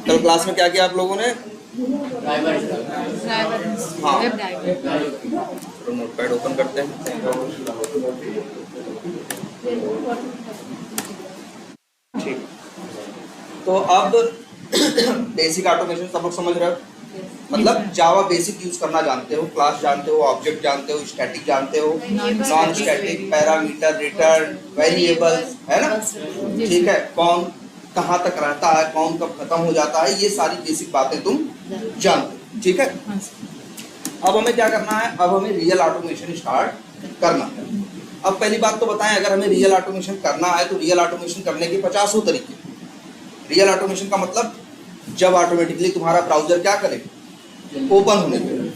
कल क्लास में क्या किया आप लोगों ने? हाँ, नोटपैड ओपन करते हैं। ठीक, तो अब बेसिक ऑटोमेशन सब लोग समझ रहे हो? मतलब जावा बेसिक यूज करना जानते हो, क्लास जानते हो, ऑब्जेक्ट जानते हो, स्टैटिक जानते हो, non static, parameter, return, variables, है ना? ठीक है, कौन कहाँ तक रहता है, कौन कब खत्म हो जाता है, ये सारी बेसिक बातें तुम जानते हो। ठीक है, अब हमें क्या करना है? अब हमें रियल ऑटोमेशन स्टार्ट करना है। अब पहली बात तो बताएं, अगर हमें रियल ऑटोमेशन करना है तो रियल ऑटोमेशन करने के 50 तरीके। रियल ऑटोमेशन का मतलब जब ऑटोमेटिकली तुम्हारा ब्राउजर क्या करे, ओपन होने लगे,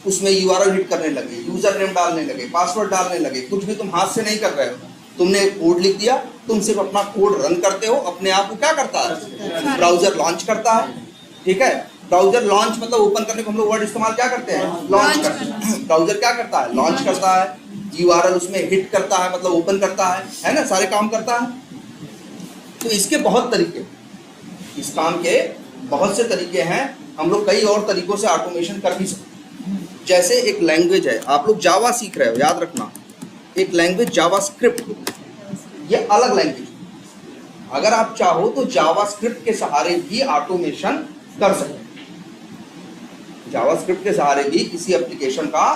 उसमें यूआरएल हिट करने लगे, यूजर नेम डालने लगे, पासवर्ड डालने लगे, कुछ भी तुम हाथ से नहीं कर रहे हो, तुमने एक कोड लिख दिया, तुम सिर्फ अपना कोड रन करते हो, अपने आप को क्या करता है? ब्राउजर लॉन्च करता है। ठीक है, ब्राउजर लॉन्च मतलब ओपन करने को हम लोग वर्ड इस्तेमाल क्या करते हैं? लॉन्च करते हैं। ब्राउजर क्या करता है? लॉन्च करता है, यूआरएल उसमें हिट करता है मतलब ओपन करता है ना, सारे काम करता है। तो इसके बहुत तरीके, इस काम के बहुत से तरीके हैं, हम लोग कई और तरीकों से ऑटोमेशन कर भी सकते हैं। जैसे एक लैंग्वेज है, आप लोग जावा सीख रहे हो, याद रखना, एक लैंग्वेज जावास्क्रिप्ट, ये अलग लैंग्वेज। अगर आप चाहो तो जावास्क्रिप्ट के सहारे भी ऑटोमेशन कर सकते हैं। जावास्क्रिप्ट के सहारे भी किसी एप्लीकेशन का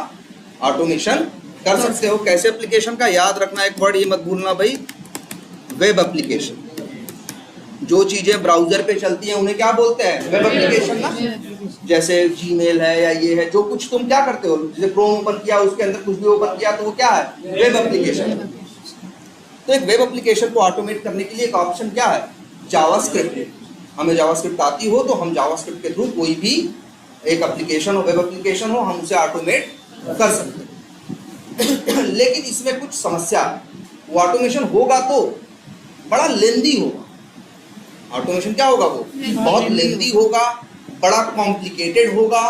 ऑटोमेशन कर सकते हो। कैसे एप्लीकेशन का? याद रखना एक वर्ड, ये मत भूलना भाई, वेब एप्लीकेशन। जो चीजें ब्राउजर पे चलती हैं उन्हें क्या बोलते हैं? वेब एप्लीकेशन ना। जैसे जीमेल है या ये है, जो कुछ तुम क्या करते हो, जैसे क्रोम ओपन किया, उसके अंदर कुछ भी ओपन किया, तो वो क्या है? Web application. तो एक वेब एप्लीकेशन को ऑटोमेट करने के लिए एक ऑप्शन क्या है? जावास्क्रिप्ट। हमें जावास्क्रिप्ट आती हो तो हम जावास्क्रिप्ट के थ्रू कोई भी एक एप्लीकेशन हो, वेब एप्लीकेशन हो, हम उसे ऑटोमेट कर सकते हैं। लेकिन इसमें कुछ समस्या है, वो ऑटोमेशन होगा तो बड़ा लेंदी होगा। ऑटोमेशन क्या होगा? वो बहुत लेंदी होगा, बड़ा कॉम्प्लिकेटेड होगा,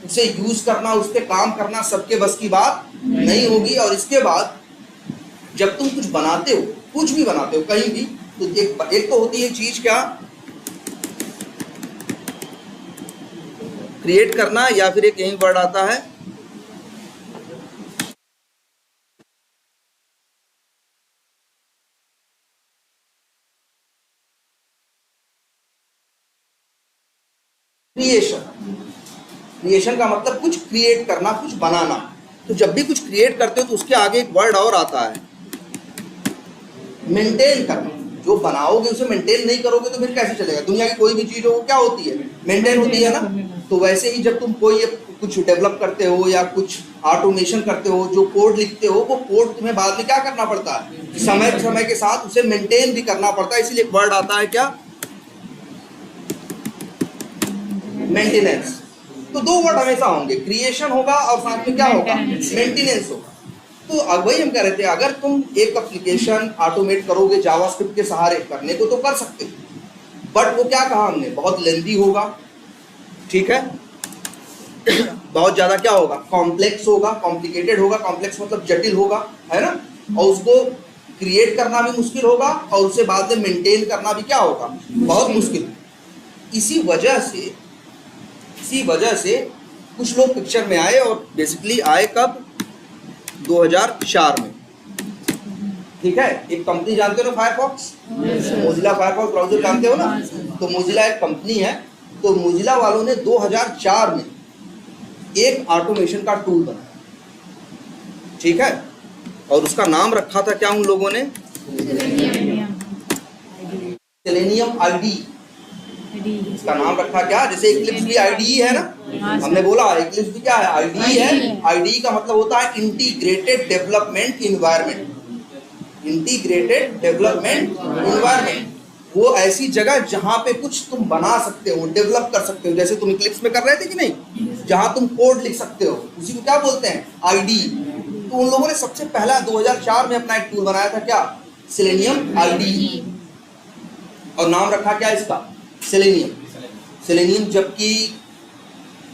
उसे यूज करना, उस पर काम करना सबके बस की बात नहीं होगी। और इसके बाद जब तुम कुछ बनाते हो, कुछ भी बनाते हो कहीं भी, तो एक तो होती है चीज क्या, क्रिएट करना, या फिर एक यही वर्ड आता है क्रिएशन। क्रिएशन का मतलब कुछ क्रिएट करना, कुछ बनाना। तो जब भी कुछ क्रिएट करते हो तो उसके आगे एक वर्ड और आता है, मेंटेन करना। जो बनाओगे उसे मेंटेन नहीं करोगे तो फिर कैसे चलेगा? दुनिया की कोई भी चीज हो क्या होती है? मेंटेन होती है ना। तो वैसे ही जब तुम कोई कुछ डेवलप करते हो या कुछ ऑटोमेशन करते हो, जो कोड लिखते हो, वो कोड तुम्हें बाद में क्या करना पड़ता है? समय के साथ उसे मेंटेन भी करना पड़ता है। इसीलिए एक वर्ड आता है क्या? मेंटेनेंस। तो दो वर्ड हमेशा होंगे, क्रिएशन होगा और साथ में क्या होगा? मेंटेनेंस होगा। तो अब वही हम कह रहे थे, अगर तुम एक एप्लीकेशन ऑटोमेट करोगे जावास्क्रिप्ट के सहारे, करने को तो कर सकते हो, बट वो क्या कहा हमने? बहुत लेंदी होगा। ठीक है, बहुत ज्यादा क्या होगा? कॉम्प्लेक्स होगा, कॉम्प्लिकेटेड होगा। कॉम्प्लेक्स मतलब जटिल होगा, है ना। और उसको क्रिएट करना भी मुश्किल होगा और उसे बाद में मेंटेन करना भी क्या होगा? बहुत मुश्किल। इसी वजह से कुछ लोग पिक्चर में आए, और बेसिकली आए कब? 2004 में। ठीक है, एक कंपनी जानते हो ना, फायरफॉक्स, मोजिला फायरफॉक्स ब्राउजर जानते हो ना। तो मोजिला एक कंपनी है, तो मोजिला वालों ने 2004 में एक ऑटोमेशन का टूल बनाया। ठीक है, और उसका नाम रखा था क्या उन लोगों ने? Selenium ID. इसका नाम रखा क्या? जैसे इक्लिप्स भी आईडी है ना, हमने बोला इक्लिप्स भी क्या है? आईडी है। आईडी का मतलब होता है integrated development environment. Integrated development environment, वो ऐसी जगह जहां पे कुछ तुम बना सकते हो, डेवलप कर सकते हो, जैसे तुम इक्लिप्स में कर रहे थे कि नहीं, जहां तुम कोड लिख सकते हो, उसी को क्या बोलते हैं? आईडी। तो उन लोगों ने सबसे पहला 2004 में अपना एक टूल बनाया था, क्या? Selenium ID. और नाम रखा क्या इसका? सेलेनियम। सेलेनियम, जबकि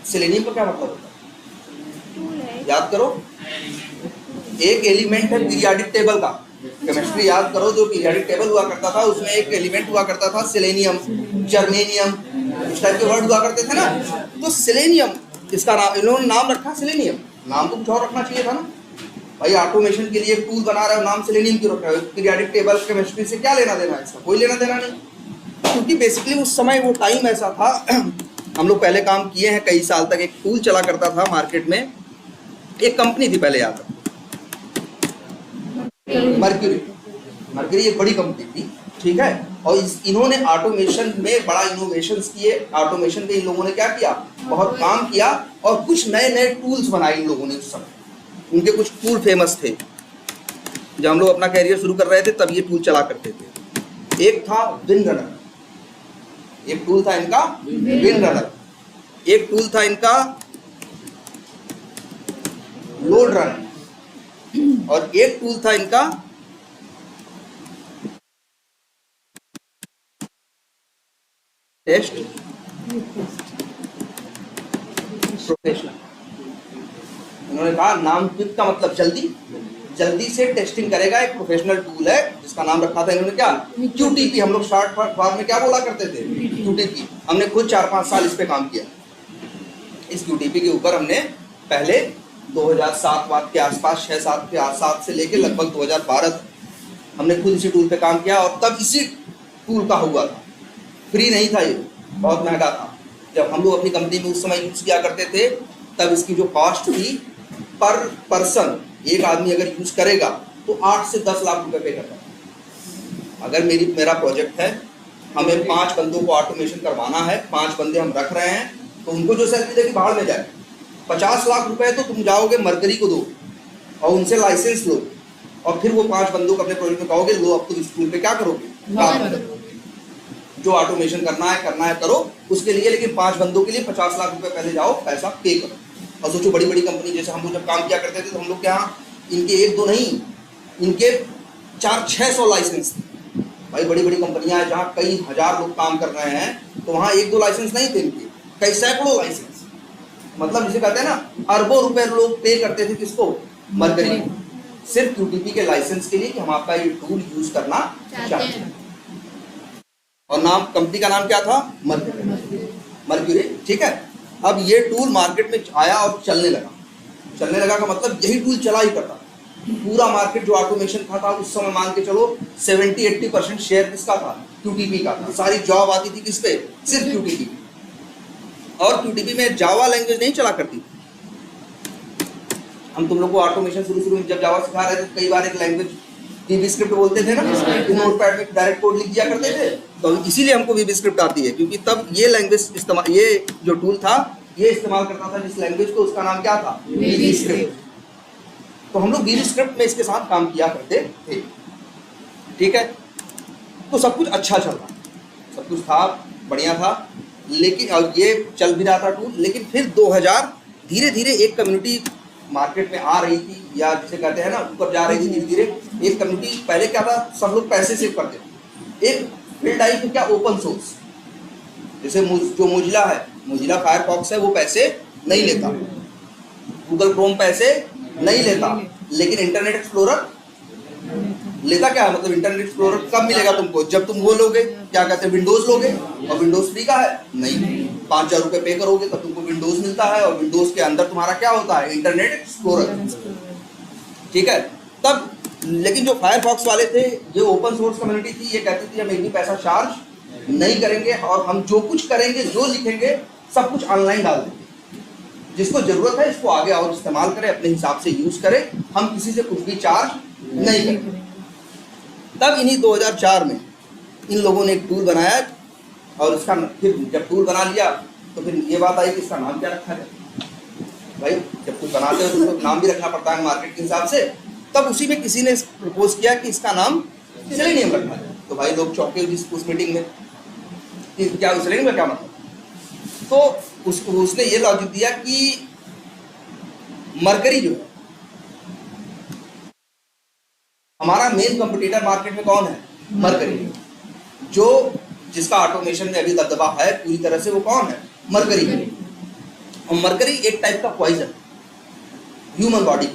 सेलेनियम का क्या मतलब होता है? याद करो, एक एलिमेंट है पीरियोडिक टेबल का। केमिस्ट्री याद करो, जो पीरियोडिक टेबल हुआ करता था उसमें एक एलिमेंट हुआ करता था सेलेनियम, जर्मेनियम, इस टाइप के वर्ड हुआ करते थे ना। तो सेलेनियम, इसका नाम इन्होंने नाम रखा सेलेनियम, नाम तो कुछ और रखना चाहिए था ना भाई। ऑटोमेशन के लिए एक टूल बना रहे हो, नाम सेलेनियम क्यों रख रहे हो? पीरियोडिक टेबल केमिस्ट्री से क्या लेना देना है इसका? कोई लेना देना नहीं, क्योंकि बेसिकली उस समय वो टाइम ऐसा था। हम लोग पहले काम किए हैं कई साल तक, एक टूल चला करता था मार्केट में, एक कंपनी थी पहले याद, मर्क्यूरी। मर्क्यूरी एक बड़ी कंपनी थी, ठीक है। और इन्होंने ऑटोमेशन में बड़ा इनोवेशंस किए। ऑटोमेशन में इन लोगों ने क्या किया, बहुत काम किया, और कुछ नए नए टूल्स बनाए इन लोगों ने उस समय। उनके कुछ टूल फेमस थे। जब हम लोग अपना कैरियर शुरू कर रहे थे तब ये टूल चला करते थे। एक था विन रनर, एक टूल था इनका विन रनर, एक टूल था इनका लोड रन, और एक टूल था इनका टेस्ट प्रोफेशनल। उन्होंने कहा नाम क्विक का मतलब जल्दी, जल्दी से टेस्टिंग करेगा, एक प्रोफेशनल टूल है जिसका नाम रखा था इन्होंने क्या, QTP। हम लोग शॉर्ट फॉर्म में क्या बोला करते थे, QTP। हमने खुद 4-5 साल इस पे काम किया। इस QTP के ऊपर हमने पहले 2007 के आसपास, 6-7 के आसपास से लेके लगभग 2012 तक हमने खुद इसी टूल पे काम किया। और तब इसी टूल का हुआ था, फ्री नहीं था, ये बहुत महंगा था। जब हम लोग अपनी कंपनी में उस समय यूज किया करते थे तब इसकी जो कॉस्ट थी पर पर्सन, एक आदमी अगर यूज करेगा तो 8 से 10 लाख रुपए पे करता है। अगर मेरा प्रोजेक्ट है, हमें 5 बंदों को ऑटोमेशन करवाना है, 5 बंदे हम रख रहे हैं, तो उनको जो सैलरी देगी बाहर में जाए। 50 लाख रुपए तो तुम जाओगे मरकरी को दो और उनसे लाइसेंस लो, और फिर वो 5 बंदों को अपने प्रोजेक्ट में कहोगे लो अब तुम इस टूल पे क्या करोगे, जो ऑटोमेशन करना है करो उसके लिए। लेकिन 5 बंदों के लिए 50 लाख रुपए पहले जाओ, पैसा पे करो। और सोचो बड़ी बड़ी कंपनी, जैसे हम लोग जब काम किया करते थे तो हम लोग क्या, इनके 1-2 नहीं, इनके 400-600 लाइसेंस थे भाई। बड़ी बड़ी कंपनियां हैं जहाँ कई हजार लोग काम कर रहे हैं, तो वहाँ 1-2 लाइसेंस नहीं थे इनके, कई सैकड़ों लाइसेंस। मतलब जिसे कहते हैं ना, अरबों रुपए लोग पे करते थे किसको, मरकरी, सिर्फ QTP के लाइसेंस के लिए कि हम आपका ये टूल यूज करना चाहते हैं। और नाम, कंपनी का नाम क्या था, मर्क्यूरी, ठीक है। अब ये टूल मार्केट में आया और चलने लगा का मतलब यही टूल चला ही करता। पूरा मार्केट जो ऑटोमेशन था उस समय मान के चलो 70-80% शेयर किसका था, QTP का था। सारी जॉब आती थी किस पे, सिर्फ QTP। और QTP में जावा लैंग्वेज नहीं चला करती। हम तुम लोग को ऑटोमेशन शुरू में जब जावा सिखा रहे थे, कई बार एक लैंग्वेज VB स्क्रिप्ट बोलते थे ना, नोटपैड में डायरेक्ट कोड लिख दिया करते थे। तो इसीलिए हमको VB स्क्रिप्ट आती है, क्योंकि तब ये लैंग्वेज इस्तेमाल, ये जो टूल था ये इस्तेमाल करता था जिस लैंग्वेज को, उसका नाम क्या था, VB स्क्रिप्ट। तो हम लोग VB स्क्रिप्ट में इसके साथ काम किया करते थे, ठीक है। तो सब कुछ अच्छा चल रहा, सब कुछ था, बढ़िया था। लेकिन और ये चल भी रहा था टूल। लेकिन फिर 2000 धीरे धीरे एक कम्युनिटी मार्केट में आ रही थी, या जिसे कहते हैं ना ऊपर जा रही थी धीरे धीरे। एक कम्युनिटी, पहले क्या था, सब लोग पैसे सेव करते थे। एक फील्ड आई थी क्या, ओपन सोर्स। जैसे जो मोजिला है, मोजिला फायरफॉक्स है, वो पैसे नहीं लेता, गूगल क्रोम पैसे नहीं लेता, लेकिन इंटरनेट एक्सप्लोरर लेता। क्या है मतलब, इंटरनेट एक्सप्लोरर कब मिलेगा तुमको, जब तुम वो लोगे, क्या कहते हैं, विंडोज लोगे। और विंडोज फ्री का है नहीं, 5000 रुपये पे करोगे तब तुमको विंडोज मिलता है, और विंडोज के अंदर तुम्हारा क्या होता है, इंटरनेट एक्सप्लोरर, ठीक है। तब लेकिन जो फायरफॉक्स वाले थे, जो ओपन सोर्स कम्युनिटी थी, ये कहती थी हम एक भी पैसा चार्ज नहीं करेंगे, और हम जो कुछ करेंगे, जो लिखेंगे, सब कुछ ऑनलाइन डाल देंगे। जिसको जरूरत है इसको आगे और इस्तेमाल करे, अपने हिसाब से यूज करे, हम किसी से कुछ भी चार्ज नहीं करेंगे। तब इन्हीं 2004 में इन लोगों ने एक टूल बनाया, और इसका फिर जब टूल बना लिया तो फिर ये बात आई कि इसका नाम क्या रखा जाए। भाई जब कुछ बनाते हो तो उसको नाम भी रखना पड़ता है मार्केट के हिसाब से। तब उसी में किसी ने प्रपोज किया कि इसका नाम सेलेनियम रखा जाए। तो भाई लोग चौंके उस मीटिंग में कि क्या सेलेनियम का क्या मतलब। तो उसने ये लॉजिक दिया कि मरकरी जो है, हमारा मेन कंपटीटर मार्केट में कौन है, मरकरी। जो जिसका ऑटोमेशन में अभी दबदबा है पूरी तरह से, वो कौन है, मरकरी। और मरकरी एक टाइप का पॉइजन ह्यूमन बॉडी।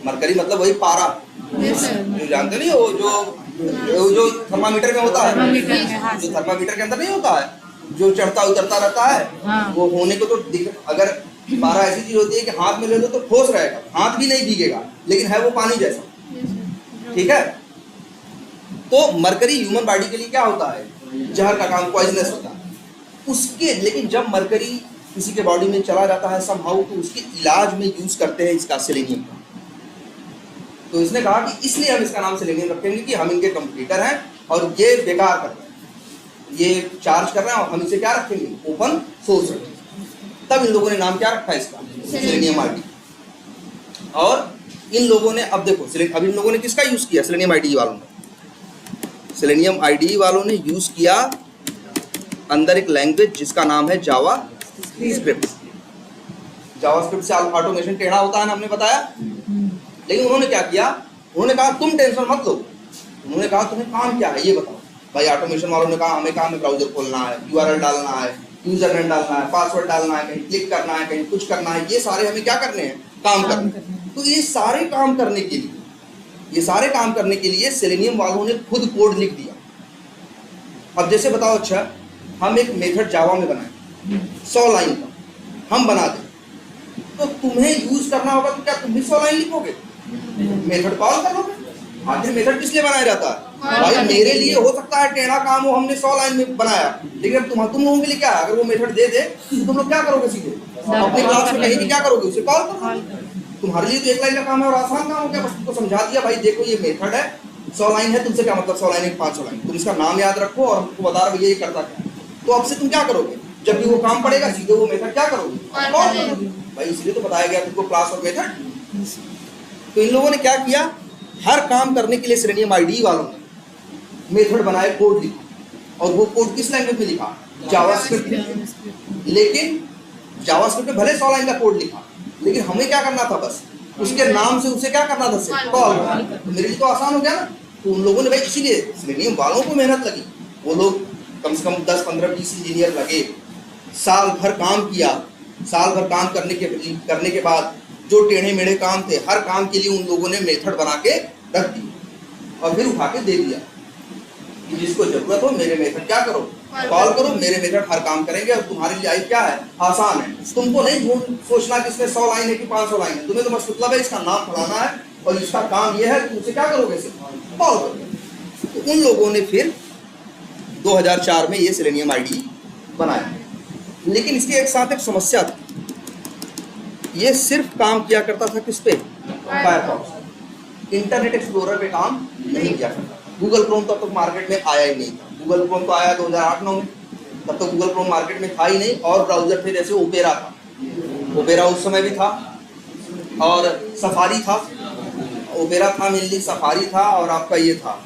मरकरी मतलब वही पारा, जो जानते नहीं, वो जो थर्मामीटर में होता है, जो थर्मामीटर के अंदर नहीं होता है, जो चढ़ता उतरता रहता है, हाँ। वो होने को तो अगर पारा ऐसी चीज होती है कि हाथ में ले लो तो ठोस रहेगा, हाथ भी नहीं भीगेगा, लेकिन है वो पानी जैसा। ठीक है। तो मरकरी ह्यूमन बॉडी के लिए क्या होता है, जहर का काम, पॉइजनस होता है उसके। लेकिन जब मरकरी किसी के बॉडी में चला जाता है समहाउ, तो उसके इलाज में यूज करते हैं इसका, सेलेनियम का। तो इसने कहा कि इसलिए हम इसका नाम सेलेनियम रखेंगे कि हम इनके कंप्यूटर हैं और ये बेकार कर रहे हैं, ये चार्ज कर रहे हैं और हम इसे क्या रखेंगे, ओपन सोर्स रखेंगे। तब इन लोगों ने नाम क्या रखा है इसका, सेलेनियम आईडी। और इन लोगों ने, अब देखो अब इन लोगों ने किसका यूज किया, सेलेनियम आईडी वालों ने, सेलेनियम आईडी वालों ने यूज किया अंदर एक लैंग्वेज जिसका नाम है जावा स्क्रिप्ट। जावा स्क्रिप्ट से ऑटोमेशन टेढ़ा होता है ना, हमने बताया। लेकिन उन्होंने क्या किया, उन्होंने कहा तुम टेंशन मत लो, उन्होंने कहा तुम्हें काम क्या है ये बताओ। भाई ऑटोमेशन वालों ने कहा हमें काम है ब्राउजर खोलना है, यूआरएल डालना है, यूजर नेम डालना है, पासवर्ड डालना है, कहीं क्लिक करना है, कहीं कुछ करना है, ये सारे हमें क्या करने हैं, काम करने हैं। तो ये सारे काम करने के लिए, ये सारे काम करने के लिए सेलेनियम वालों ने खुद कोड लिख दिया। अब जैसे बताओ, अच्छा हम एक मेथड जावा में बनाए 100 लाइन का हम बना दें, तो तुम्हें यूज करना होगा तो क्या तुम भी 100 लाइन लिखोगे, मेथड कॉल करोगे। आखिर मेथड किस लिए बनाया जाता है, भाई मेरे लिए हो सकता है टेढ़ा काम हो, हमने 100 लाइन में बनाया, लेकिन तुम लोगों के लिए क्या है, अगर वो मेथड दे दे तो तुम लोग क्या करोगे, सीधे अपने क्लास में कहीं भी क्या करोगे, उसे कॉल करोगे। तुम्हारे लिए तो 1 लाइन का काम है और आसान काम हो गया, बस तुमको समझा दिया भाई देखो ये मेथड है, 100 लाइन है, तुमसे क्या मतलब 100 लाइन है 500 लाइन, तुम इसका नाम याद रखो और तुमको बता रहा भैया ये करता क्या। तो अब से तुम क्या करोगे, जब भी वो काम पड़ेगा सीधे वो मेथड क्या करोगे, कॉल करोगे। भाई इसलिए तो बताया गया तुमको क्लास और मेथड। तो इन लोगों ने क्या किया, हर काम करने के लिए सेलेनियम आईडी वालों ने मेथड बनाए, कोड लिखा, और वो कोड किस लैंग्वेज में लिखा, जावास्क्रिप्ट में। लेकिन जावास्क्रिप्ट में भले 100 लाइन का कोड लिखा, लेकिन हमें क्या करना था, बस उसके नाम से उसे क्या करना था, कॉल। तो मेरे लिए तो आसान हो गया ना। तो उन लोगों ने भाई इसीलिए सेलेनियम वालों को मेहनत लगी, वो लोग कम से कम 10, 15, 20 इंजीनियर लगे, साल भर काम किया। साल भर काम करने के बाद जो टेढ़े मेढ़े काम थे, हर काम के लिए उन लोगों ने मेथड बना के रख दी और फिर उठा के दे दिया कि जिसको जरूरत हो मेरे मेथड क्या करो, कॉल करो, मेरे मेथड हर काम करेंगे और तुम्हारे लिए लाइफ क्या है, आसान है। तुमको नहीं सोचना कि इसमें 100 लाइन है कि 500 लाइन है, तुम्हें तो बस मतलब है इसका नाम फलाना है और इसका काम यह है, तुम उसे क्या करोगे, कॉल करोगे। तो उन लोगों ने फिर 2004 में ये सेलेनियम आईडी बनाया। लेकिन इसके एक साथ एक समस्या थी, ये सिर्फ काम किया करता था किस पे, फायरफॉक्स। इंटरनेट एक्सप्लोरर पे काम नहीं किया करता। गूगल क्रोम तब तक मार्केट में आया ही नहीं था, गूगल क्रोम तो आया 2008-9 में, तब तक गूगल क्रोम मार्केट में था ही नहीं। और ब्राउजर थे जैसे ओपेरा था, ओपेरा उस समय भी था, और सफारी था, ओपेरा था मेनली, सफारी था, और आपका ये था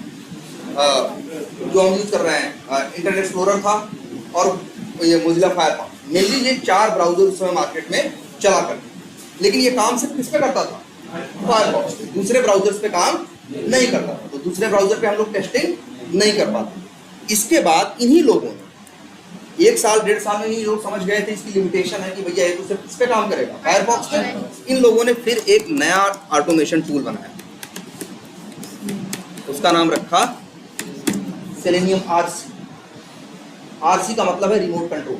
जो हम यूज कर रहे हैं इंटरनेट एक्सप्लोरर था, और ये मोजिला फायरफॉक्स। मेनली ये 4 ब्राउजर उस समय मार्केट में चला करते। लेकिन ये काम सिर्फ किस पे करता था, फायरफॉक्स पे, दूसरे ब्राउजर्स पे काम नहीं करता था। तो दूसरे ब्राउजर पे हम लोग टेस्टिंग नहीं कर पाते। इसके बाद इन्हीं लोगों ने 1 साल 1.5 साल में ये लोग समझ गए थे इसकी लिमिटेशन है कि भैया ये तो सिर्फ किस पे काम करेगा, फायरफॉक्स पे। इन लोगों ने फिर एक नया ऑटोमेशन टूल बनाया, उसका नाम रखा सेलेनियम आरसी। आरसी का मतलब है रिमोट कंट्रोल।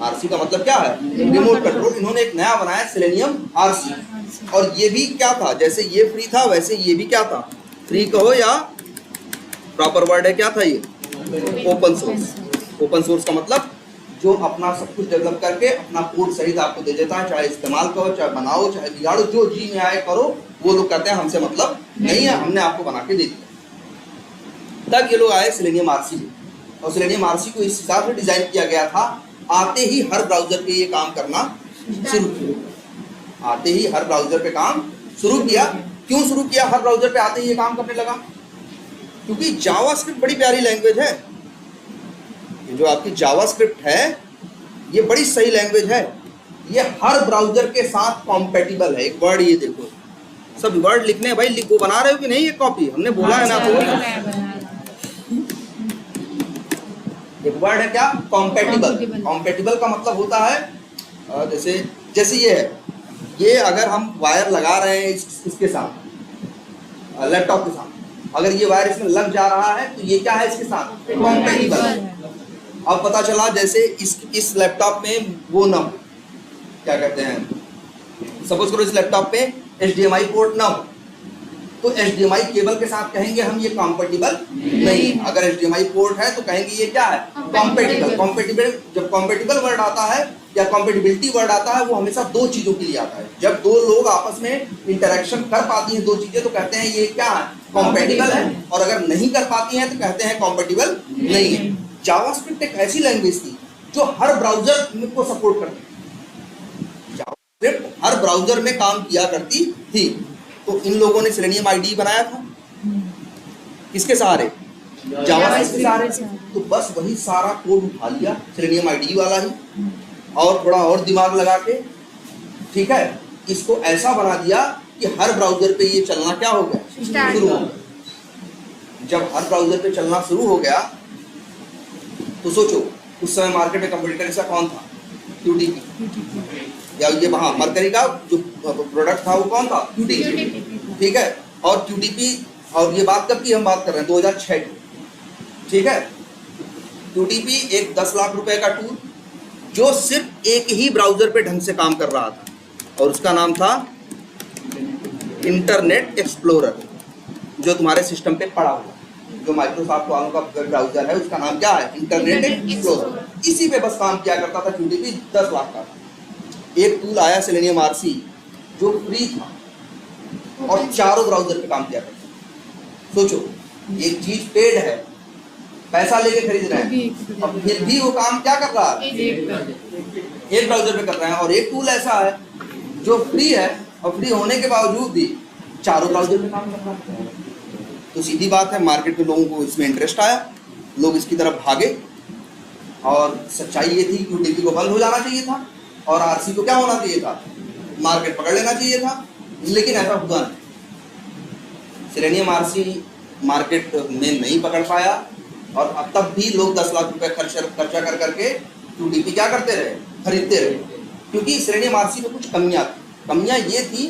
आरसी का मतलब क्या है, रिमोट कंट्रोल। इन्होंने एक नया बनाया सेलेनियम आरसी, और ये भी क्या था, जैसे ये फ्री था वैसे ये भी क्या था, फ्री कहो या प्रॉपर वर्ड है, क्या था ये, ओपन सोर्स। ओपन सोर्स का मतलब जो अपना सब कुछ डेवलप करके अपना कोड सहित आपको दे देता है, चाहे इस्तेमाल करो, चाहे बनाओ, चाहे बिगाड़ो, जो जी में आए करो। वो लोग कहते हैं हमसे मतलब नहीं है, हमने आपको बना के दे दिया। तब ये लोग आए सेलेनियम आरसी, और सेलेनियम आरसी को इस हिसाब से डिजाइन किया गया था, आते ही हर ब्राउजर पे ये काम करना शुरू किया। आते ही हर ब्राउजर पे काम शुरू किया। क्यों शुरू किया, हर ब्राउजर पे आते ही ये काम करने लगा? क्योंकि जावास्क्रिप्ट बड़ी प्यारी लैंग्वेज है। ये जो आपकी जावास्क्रिप्ट है ये बड़ी सही लैंग्वेज है, ये हर ब्राउजर के साथ कॉम्पेटिबल है। एक वर्ड ये देखो, सब वर्ड लिखने हैं भाई, लिखो, बना रहे हो कि नहीं ये कॉपी, हमने बोला है ना। तो एक वर्ड है क्या, कॉम्पेटिबल। कॉम्पेटिबल का मतलब होता है जैसे ये है, ये अगर हम वायर लगा रहे हैं इसके साथ, लैपटॉप के साथ, अगर ये वायर इसमें लग जा रहा है तो ये क्या है, इसके साथ कॉम्पेटिबल। अब पता चला जैसे इस लैपटॉप में वो ना हो, क्या कहते हैं, सपोज करो इस लैपटॉप पे HDMI पोर्ट ना हो, तो HDMI केबल के साथ कहेंगे हम ये कॉम्पेटिबल नहीं। अगर HDMI पोर्ट है तो कहेंगे ये क्या है, कॉम्पेटिबल। कॉम्पेटिबल, जब कॉम्पेटिबल वर्ड आता है या कॉम्पेटिबिलिटी वर्ड आता है वो हमेशा दो चीजों के लिए आता है। जब दो लोग आपस में इंटरेक्शन कर पाती हैं दो चीजें तो कहते हैं ये क्या है, कॉम्पेटिबल है, और अगर नहीं कर पाती हैं तो कहते हैं कॉम्पेटिबल नहीं है। जावास्क्रिप्ट एक ऐसी लैंग्वेज थी जो हर ब्राउजर को सपोर्ट करती थी। जावास्क्रिप्ट हर ब्राउजर में काम किया करती थी। तो इन लोगों ने सेलेनियम IDE बनाया था किसके सहारे, जावास्क्रिप्ट के सहारे। तो बस वही सारा कोड उठा लिया सेलेनियम IDE वाला ही, और थोड़ा और दिमाग लगा के, ठीक है, इसको ऐसा बना दिया कि हर ब्राउजर पे ये चलना क्या हो गया, शुरू हो गया। जब हर ब्राउजर पे चलना शुरू हो गया तो सोचो उस समय मार्केट में कंपटीटर इसका कौन था, QTP, या ये वहाँ मरकरी का जो प्रोडक्ट था वो कौन था, QTP, ठीक है। और QTP, और ये बात कब की हम बात कर रहे हैं, 2006 की, ठीक है। QTP एक 10 लाख रुपए का टूल जो सिर्फ एक ही ब्राउजर पे ढंग से काम कर रहा था, और उसका नाम था इंटरनेट एक्सप्लोरर, जो तुम्हारे सिस्टम पे पड़ा हुआ, जो माइक्रोसॉफ्ट वालों का ब्राउजर है उसका नाम क्या है, इंटरनेट एक्सप्लोरर। इसी पे बस काम किया करता था QTP, 10 लाख का था। एक टूल आया सेलेनियम RC जो फ्री था और चारों ब्राउजर पे काम किया करता। सोचो एक चीज पेड है, पैसा लेके खरीद रहे हैं, और फिर भी वो काम क्या कर रहा है, एक ब्राउजर पे कर रहे हैं। और एक टूल ऐसा है जो फ्री है और फ्री होने के बावजूद भी चारों ब्राउजर पे काम कर रहा है। तो सीधी बात है, मार्केट में लोगों को इसमें इंटरेस्ट आया, लोग इसकी तरफ भागे, और सच्चाई ये थी कि QTP को बंद हो जाना चाहिए था और RC को क्या होना चाहिए था, मार्केट पकड़ लेना चाहिए था, लेकिन ऐसा हुआ नहीं। सेलेनियम RC मार्केट में नहीं पकड़ पाया, और अब तब भी लोग 10 लाख रुपए खर्चा कर करके QTP क्या करते रहे, खरीदते रहे, क्योंकि सेलेनियम RC में कुछ कमियां ये थी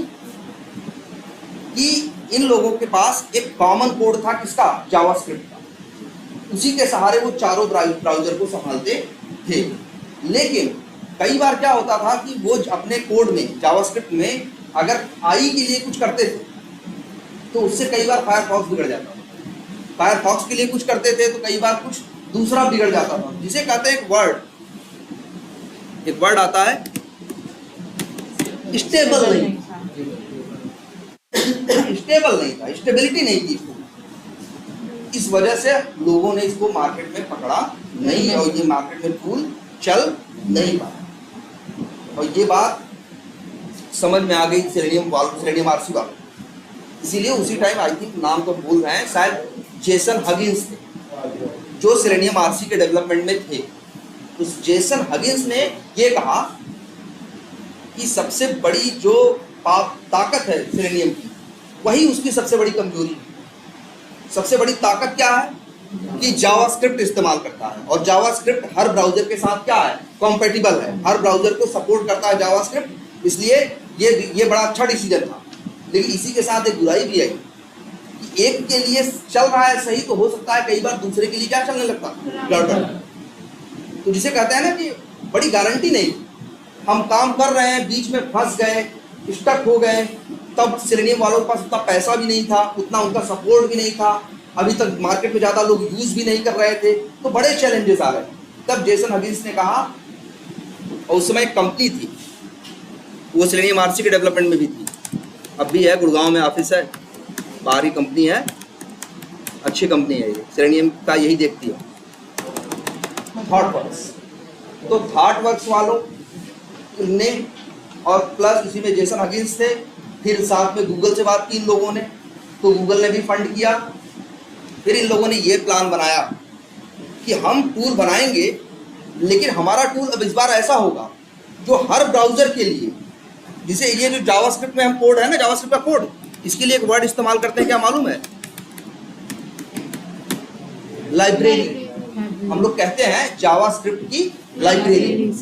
कि इन लोगों के पास एक कॉमन कोड था, किसका, जावास्क्रिप्ट का, उसी के सहारे वो चारों ब्राउजर को संभालते थे। लेकिन कई बार क्या होता था कि वो अपने कोड में, जावास्क्रिप्ट में अगर आई के लिए कुछ करते थे तो उससे कई बार फायरफॉक्स बिगड़ जाता था। फायरफॉक्स के लिए कुछ करते थे तो कई बार कुछ दूसरा बिगड़ जाता था, जिसे कहते हैं एक वर्ड आता है स्टेबल नहीं, स्टेबल नहीं था, स्टेबिलिटी नहीं थी इसको। इस वजह से लोगों ने इसको मार्केट में पकड़ा नहीं, और ये मार्केट में टूल चल नहीं पाया। और ये बात समझ में आ गई सेलेनियम RC वालों, इसीलिए उसी टाइम, आई थिंक नाम तो भूल रहे हैं, शायद जेसन हगिंस थे जो सेलेनियम RC के डेवलपमेंट में थे। उस जेसन हगिंस ने ये कहा कि सबसे बड़ी जो ताकत है सेलेनियम की, वही उसकी सबसे बड़ी कमजोरी है। सबसे बड़ी ताकत क्या है कि जावास्क्रिप्ट इस्तेमाल करता है, और जावास्क्रिप्ट हर ब्राउजर के साथ क्या है, कॉम्पेटिबल है, हर ब्राउजर को सपोर्ट करता है जावास्क्रिप्ट। इसलिए ये बड़ा अच्छा डिसीजन था। लेकिन इसी के साथ एक बुराई भी आई कि एक के लिए चल रहा है सही, तो हो सकता है कई बार दूसरे के लिए क्या चलने लगता, गड़बड़। तो जिसे कहते हैं ना कि बड़ी गारंटी नहीं, हम काम कर रहे हैं, बीच में फंस गए, स्टक हो गए, तब सेलेनियम वालों के पास उतना पैसा भी नहीं था, उतना उनका सपोर्ट भी नहीं था, अभी तक मार्केट में ज़्यादा लोग यूज भी नहीं कर रहे थे, तो बड़े चैलेंजेस आ रहे। तब जेसन हगिंस ने कहा, और उस समय एक कंपनी थी, वो सेलेनियम RC के डेवलपमेंट में भी थी, अब भी है, गुड़गांव में ऑफिस है, बाहरी कंपनी है, अच्छी कंपनी है ये, सेलेनियम का यही देखती है, थॉटवर्क्स। तो थॉटवर्क्स वालों ने, और प्लस इसी में जेसन हगिंस थे, फिर साथ में गूगल से बात की इन लोगों ने, तो गूगल ने भी फंड किया। फिर इन लोगों ने ये प्लान बनाया कि हम टूल बनाएंगे, लेकिन हमारा टूल अब इस बार ऐसा होगा जो हर ब्राउजर के लिए, जिसे ये जो जावास्क्रिप्ट में हम कोड है ना, जावास्क्रिप्ट का कोड, इसके लिए एक वर्ड इस्तेमाल करते हैं, क्या मालूम है, लाइब्रेरी। हम लोग कहते हैं जावास्क्रिप्ट की लाइब्रेरी।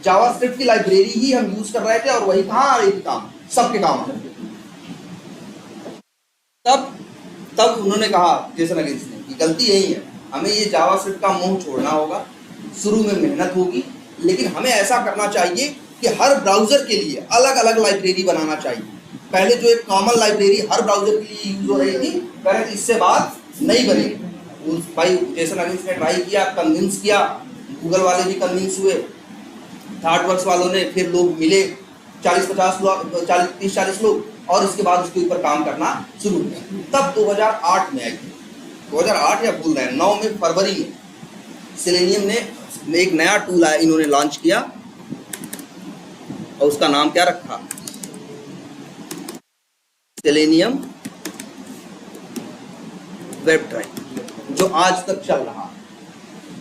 जावास्क्रिप्ट की लाइब्रेरी ही हम यूज कर रहे थे, और वही कहाँ आ रही थी काम, सबके काम आ रही थी। तब उन्होंने कहा जेसन हगिंस ने कि गलती यही है, हमें ये जावास्क्रिप्ट का मोह छोड़ना होगा, शुरू में मेहनत होगी, लेकिन हमें ऐसा करना चाहिए कि हर ब्राउज़र के लिए अलग अलग लाइब्रेरी बनाना चाहिए। पहले जो एक कॉमन लाइब्रेरी हर ब्राउज़र के लिए यूज हो रही थी, पहले इससे बात नहीं बनी। भाई जेसन अलिस ने ट्राई किया, कन्विंस किया, गूगल वाले भी कन्विंस हुए, थाटवर्क्स वालों ने, फिर लोग मिले 40-50 लोग, 30-40 लोग, और उसके बाद उसके ऊपर काम करना शुरू किया। तब 2008 में आई थी, 2008 या भूल रहे हैं, 9 में फरवरी में सेलेनियम ने एक नया टूल आया, इन्होंने लॉन्च किया, और उसका नाम क्या रखा? सेलेनियम वेब ड्राइव, जो आज तक चल रहा है,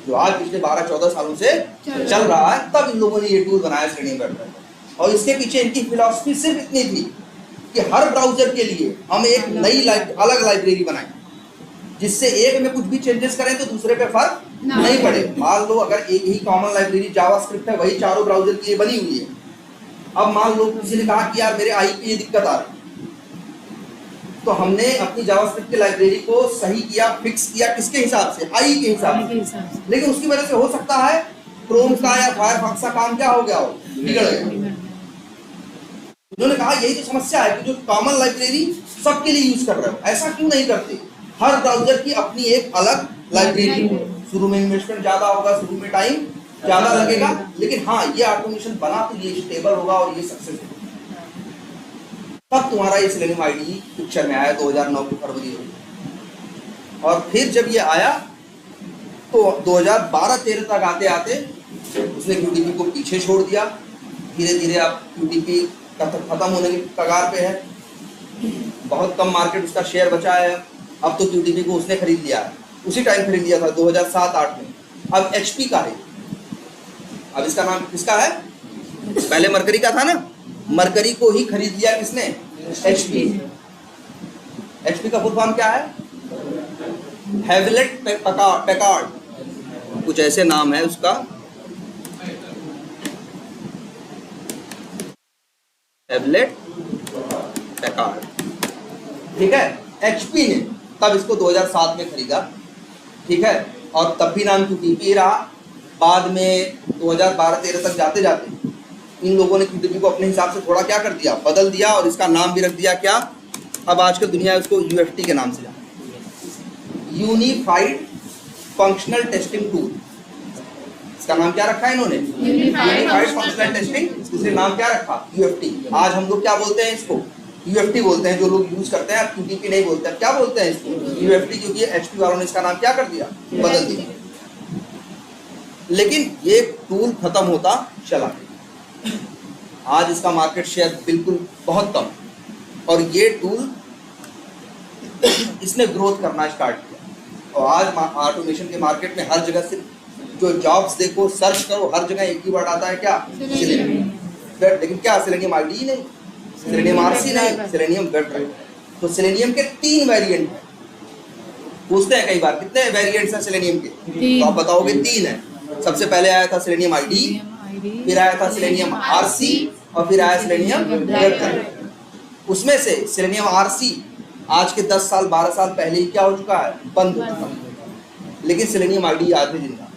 जो आज पिछले 12-14 सालों से चल रहा है। तब इन लोगों ने ये टूल बनाया सेलेनियम वेब ड्राइव, और इसके पीछे इनकी फिलॉसफी सिर्फ इतनी थी कि हर ब्राउजर के लिए हम एक नई अलग लाइब्रेरी बनाएं, जिससे एक में कुछ भी चेंजेस करें तो दूसरे पे फर्क नहीं पड़े। मान लो अगर एक ही कॉमन लाइब्रेरी जावास्क्रिप्ट है, वही चारों ब्राउजर के लिए बनी हुई है। अब मान लो किसी ने कहा कि यार मेरे आई पे ये दिक्कत आ रही, तो हमने अपनी जावास्क्रिप्ट की लाइब्रेरी को सही किया, फिक्स किया, किसके हिसाब से? आई के हिसाब से। लेकिन उसकी वजह से हो सकता है क्रोम का या फायरफॉक्स का काम क्या हो गया हो, बिगड़ गया। उन्होंने कहा यही तो समस्या है कि जो कॉमन लाइब्रेरी सबके लिए यूज कर रहे हो, ऐसा क्यों नहीं करते? हर ब्राउजर की अपनी एक अलग लाइब्रेरी हो। शुरू में इन्वेस्टमेंट ज्यादा होगा, शुरू में टाइम ज्यादा लगेगा, लेकिन हाँ ये ऑटोमेशन बना तो ये स्टेबल होगा और ये सक्सेस होगा। तब तुम्हारा ये सेलेनियम आईडी पिक्चर में आया 2009 की फरवरी में, और फिर जब ये आया तो 2012-13 तक आते आते उसने QTP को पीछे छोड़ दिया। धीरे धीरे अब QTP खत्म होने की कगार पे है, बहुत कम मार्केट उसका शेयर बचा है। अब तो QTP को उसने खरीद लिया है, उसी टाइम खरीद लिया था 2007-8 में। अब HP का है, अब इसका नाम किसका है? पहले मरकरी का था ना, मरकरी को ही खरीद लिया किसने? HP। HP का फुल फॉर्म क्या है? हेवलेट पैकार्ड, कुछ ऐसे नाम है उसका। हेवलेट पैकार्ड, ठीक है। HP ने तब इसको 2007 में खरीदा, ठीक है, और तब भी नाम QTP रहा। बाद में 2012-13 तक जाते जाते इन लोगों ने QTP को अपने हिसाब से थोड़ा क्या कर दिया, बदल दिया, और इसका नाम भी रख दिया क्या? अब आजकल दुनिया उसको UFT के नाम से जानती है, यूनिफाइड फंक्शनल टेस्टिंग टूल। इसका नाम क्या रखा है इन्होंने? Unified functional testing. इसलिए नाम क्या रखा? UFT। आज हम लोग क्या बोलते हैं इसको? UFT बोलते हैं, जो लोग यूज करते हैं। QTP नहीं बोलते हैं, क्या बोलते हैं इसको? UFT, क्योंकि HP वालों ने इसका नाम क्या कर दिया? बदल दिया। लेकिन ये टूल खत्म होता चला, आज इसका मार्केट शेयर बिल्कुल बहुत कम, और ये टूल इसने ग्रोथ करना स्टार्ट किया। और आज ऑटोमेशन के मार्केट में हर जगह सिर्फ जो जॉब्स देखो, सर्च करो, हर जगह एक ही वर्ड आता है, क्या? सेलेनियम। लेकिन क्या सेलेनियम आईडी नहीं, सेलेनियम RC नहीं, सेलेनियम वेब ड्राइव। तो सेलेनियम के 3 वेरिएंट हैं। पूछते हैं कई बार कितने वेरिएंट्स हैं सेलेनियम के, तो आप बताओगे 3 है। सबसे पहले आया था सेलेनियम आईडी, फिर आया था सेलेनियम RC, और फिर आया सेलेनियम वेब ड्राइव। उसमें से सेलेनियम RC आज के 10 साल 12 साल पहले ही क्या हो चुका है? बंद हो चुका है। लेकिन सेलेनियम आईडी आज भी जिंदा,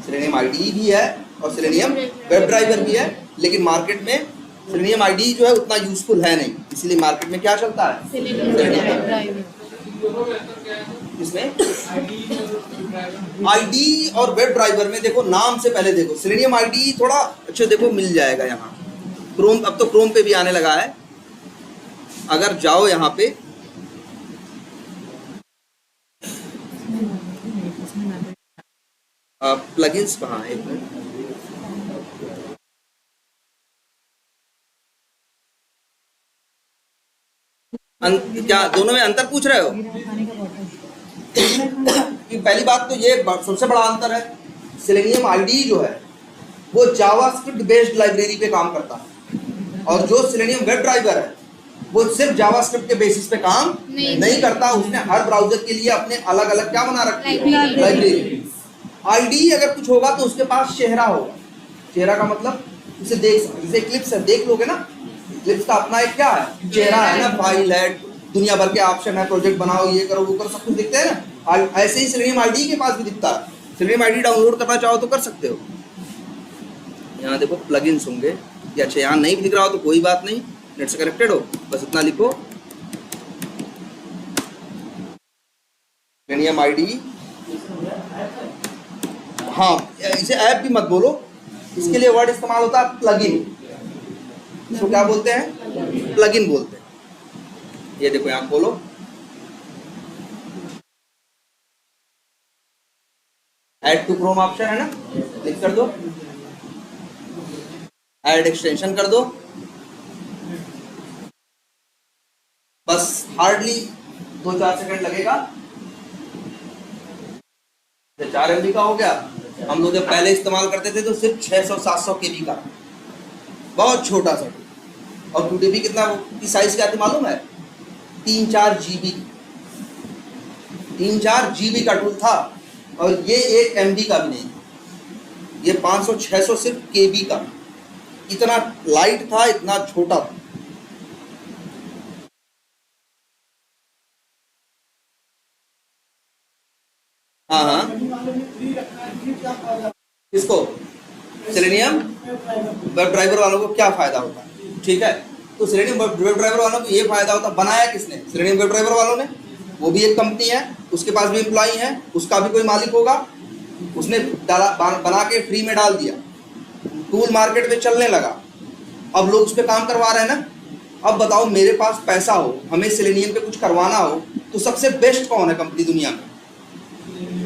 सेलेनियम आईडी भी है और सेलेनियम वेब ड्राइवर भी है। लेकिन मार्केट में सेलेनियम आईडी जो है उतना यूजफुल है नहीं, इसलिए मार्केट में क्या चलता है? सेलेनियम। इसमें आईडी और वेब ड्राइवर में देखो, नाम से पहले देखो, सेलेनियम आईडी थोड़ा अच्छा देखो मिल जाएगा यहाँ क्रोम, अब तो क्रोम पे भी आने लगा है। अगर जाओ यहाँ पे, प्लगइन्स कहाँ है? एक मिनट, क्या दोनों में अंतर पूछ रहे हो? कि पहली बात तो ये सबसे बड़ा अंतर है, सेलेनियम आईडी जो है वो जावास्क्रिप्ट बेस्ड लाइब्रेरी पे काम करता है, और जो सेलेनियम वेब ड्राइवर है वो सिर्फ जावास्क्रिप्ट के बेसिस पे काम नहीं करता। उसने हर ब्राउजर के लिए अपने अलग अलग क्या बना रखी है? लाइब्रेरी। आईडी अगर कुछ होगा तो उसके पास चेहरा होगा। चेहरा का मतलब उसे देख सकते, जैसे क्लिप्स है, देख लोगे ना, क्लिप्स का अपना एक क्या है? चेहरा है ना, फाइल है, दुनिया भर के ऑप्शन है, प्रोजेक्ट बनाओ, ये करो वो करो, सब कुछ दिखते हैं ना। ऐसे ही सेलेनियम आईडी के पास भी दिखता है, सेलेनियम आईडी डाउनलोड करना चाहो तो कर सकते हो। यहाँ देखो प्लगइन्स होंगे, या अच्छा यहाँ नहीं दिख रहा हो तो कोई बात नहीं, नेट से कनेक्टेड हो, बस इतना लिखो सेलेनियम आईडी। हाँ, इसे ऐप भी मत बोलो, इसके लिए वर्ड इस्तेमाल होता है प्लगइन। इसको क्या बोलते हैं? प्लगइन बोलते हैं। ये देखो यहाँ खोलो, ऐड टू क्रोम ऑप्शन है ना, क्लिक कर दो, ऐड एक्सटेंशन कर दो। बस हार्डली 2-4 सेकंड लगेगा। 4 MB का हो गया। हम लोग जब पहले इस्तेमाल करते थे तो सिर्फ 600-700 KB का, बहुत छोटा सा। और 2 TB कितना की साइज क्या थी मालूम है? 3-4 GB, 3-4 GB का टूल था। और ये 1 MB का भी नहीं, ये 500-600 सिर्फ KB का। इतना लाइट था, इतना छोटा था। हाँ हाँ, किसको? सेलेनियम वेब ड्राइवर वालों को क्या फायदा होता है? ठीक है, तो सेलेनियम वेब ड्राइवर वालों को ये फायदा होता है। बनाया किसने? सेलेनियम वेब ड्राइवर वालों ने। वो भी एक कंपनी है, उसके पास भी एम्प्लॉई है, उसका भी कोई मालिक होगा, उसने डाला, बना के फ्री में डाल दिया, टूल मार्केट में चलने लगा, अब लोग उस पर काम करवा रहे हैं ना। अब बताओ, मेरे पास पैसा हो, हमें सेलेनियम पे कुछ करवाना हो, तो सबसे बेस्ट कौन है कंपनी दुनिया में?